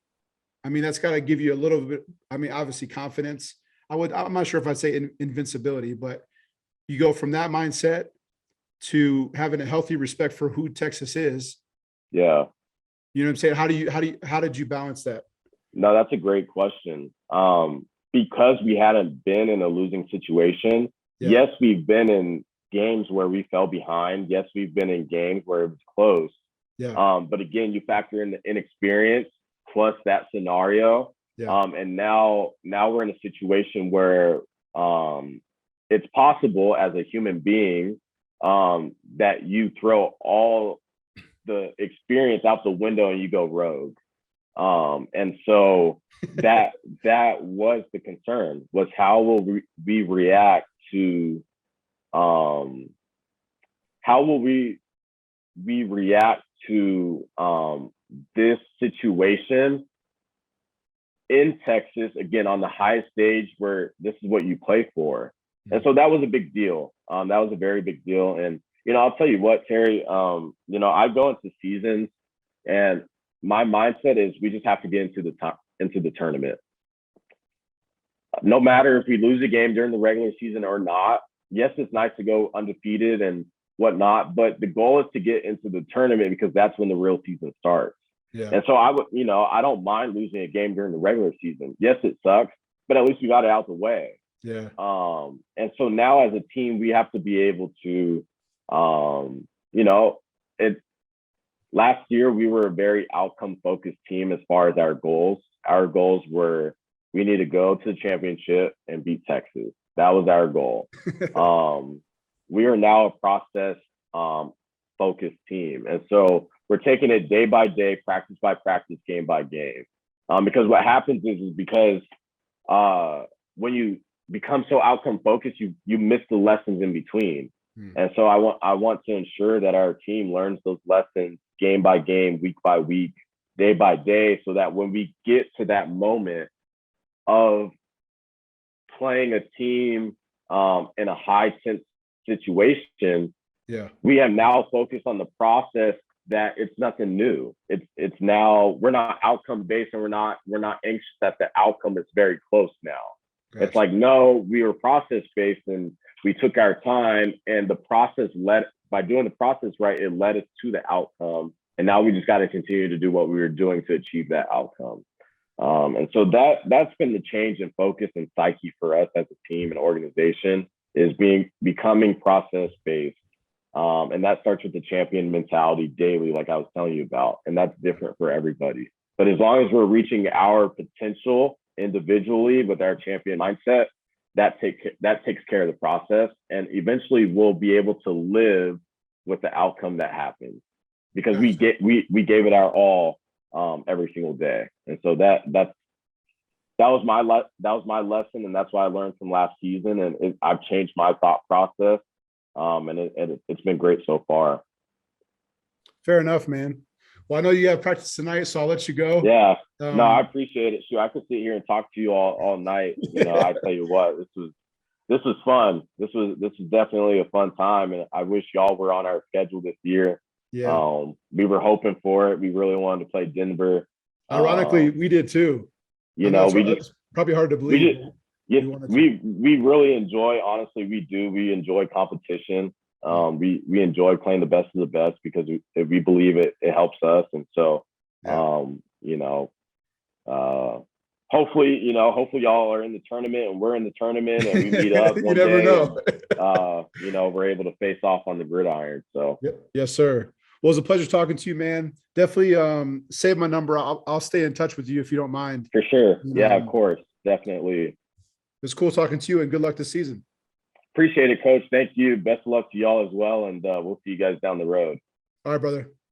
that's got to give you a little bit, obviously confidence. I'm not sure if I'd say invincibility, but you go from that mindset to having a healthy respect for who Texas is. Yeah. You know what I'm saying? How did you balance that? No, that's a great question. Because we hadn't been in a losing situation. Yeah. Yes, we've been in games where we fell behind. Yes, we've been in games where it was close. Yeah. But again, you factor in the inexperience plus that scenario. Yeah. And now we're in a situation where it's possible as a human being that you throw all the experience out the window and you go rogue. And so that was the concern, was how will we react to this situation in Texas, again, on the highest stage where this is what you play for. And so that was a big deal. That was a very big deal. And, I'll tell you what, Terry, I go into seasons and my mindset is we just have to get into the tournament. No matter if we lose a game during the regular season or not. Yes, it's nice to go undefeated and whatnot, but the goal is to get into the tournament because that's when the real season starts. Yeah. And so I don't mind losing a game during the regular season. Yes, it sucks, but at least we got it out the way. Yeah. And so now as a team, we have to be able to, last year we were a very outcome focused team as far as our goals. Our goals were, we need to go to the championship and beat Texas. That was our goal. We are now a process focused team. And so we're taking it day by day, practice by practice, game by game. Because what happens is because when you become so outcome focused, you miss the lessons in between. And so I want to ensure that our team learns those lessons game by game, week by week, day by day, so that when we get to that moment of playing a team in a high tense situation, yeah, we have now focused on the process, that it's nothing new. It's now, we're not outcome based, and we're not anxious that the outcome is very close now. Gotcha. It's like, no, we were process based and we took our time, and the process by doing the process right, it led us to the outcome. And now we just got to continue to do what we were doing to achieve that outcome. And so that's been the change in focus and psyche for us as a team and organization, is becoming process based. And that starts with the champion mentality daily, like I was telling you about. And that's different for everybody. But as long as we're reaching our potential individually with our champion mindset, that takes care of the process. And eventually we'll be able to live with the outcome that happens, because we gave it our all every single day. And so that was my lesson, and that's what I learned from last season. And I've changed my thought process. And it's been great so far. Fair enough, man. Well, I know you have practice tonight, so I'll let you go. Yeah. No, I appreciate it. Shoot, I could sit here and talk to you all night. I tell you what, this was fun. This was definitely a fun time, and I wish y'all were on our schedule this year. Yeah. We were hoping for it. We really wanted to play Denver. Ironically, we did too. It's probably hard to believe. We really enjoy, honestly, we enjoy competition. We enjoy playing the best of the best because we believe it helps us. And so, you know, hopefully y'all are in the tournament and we're in the tournament and we meet up one You never day. know. And, you know, we're able to face off on the gridiron. So Yes, sir. Well, it was a pleasure talking to you, man. Definitely save my number. I'll stay in touch with you if you don't mind. For sure. Yeah, of course. Definitely. It's cool talking to you, and good luck this season. Appreciate it, Coach. Thank you. Best of luck to y'all as well. And we'll see you guys down the road. All right, brother.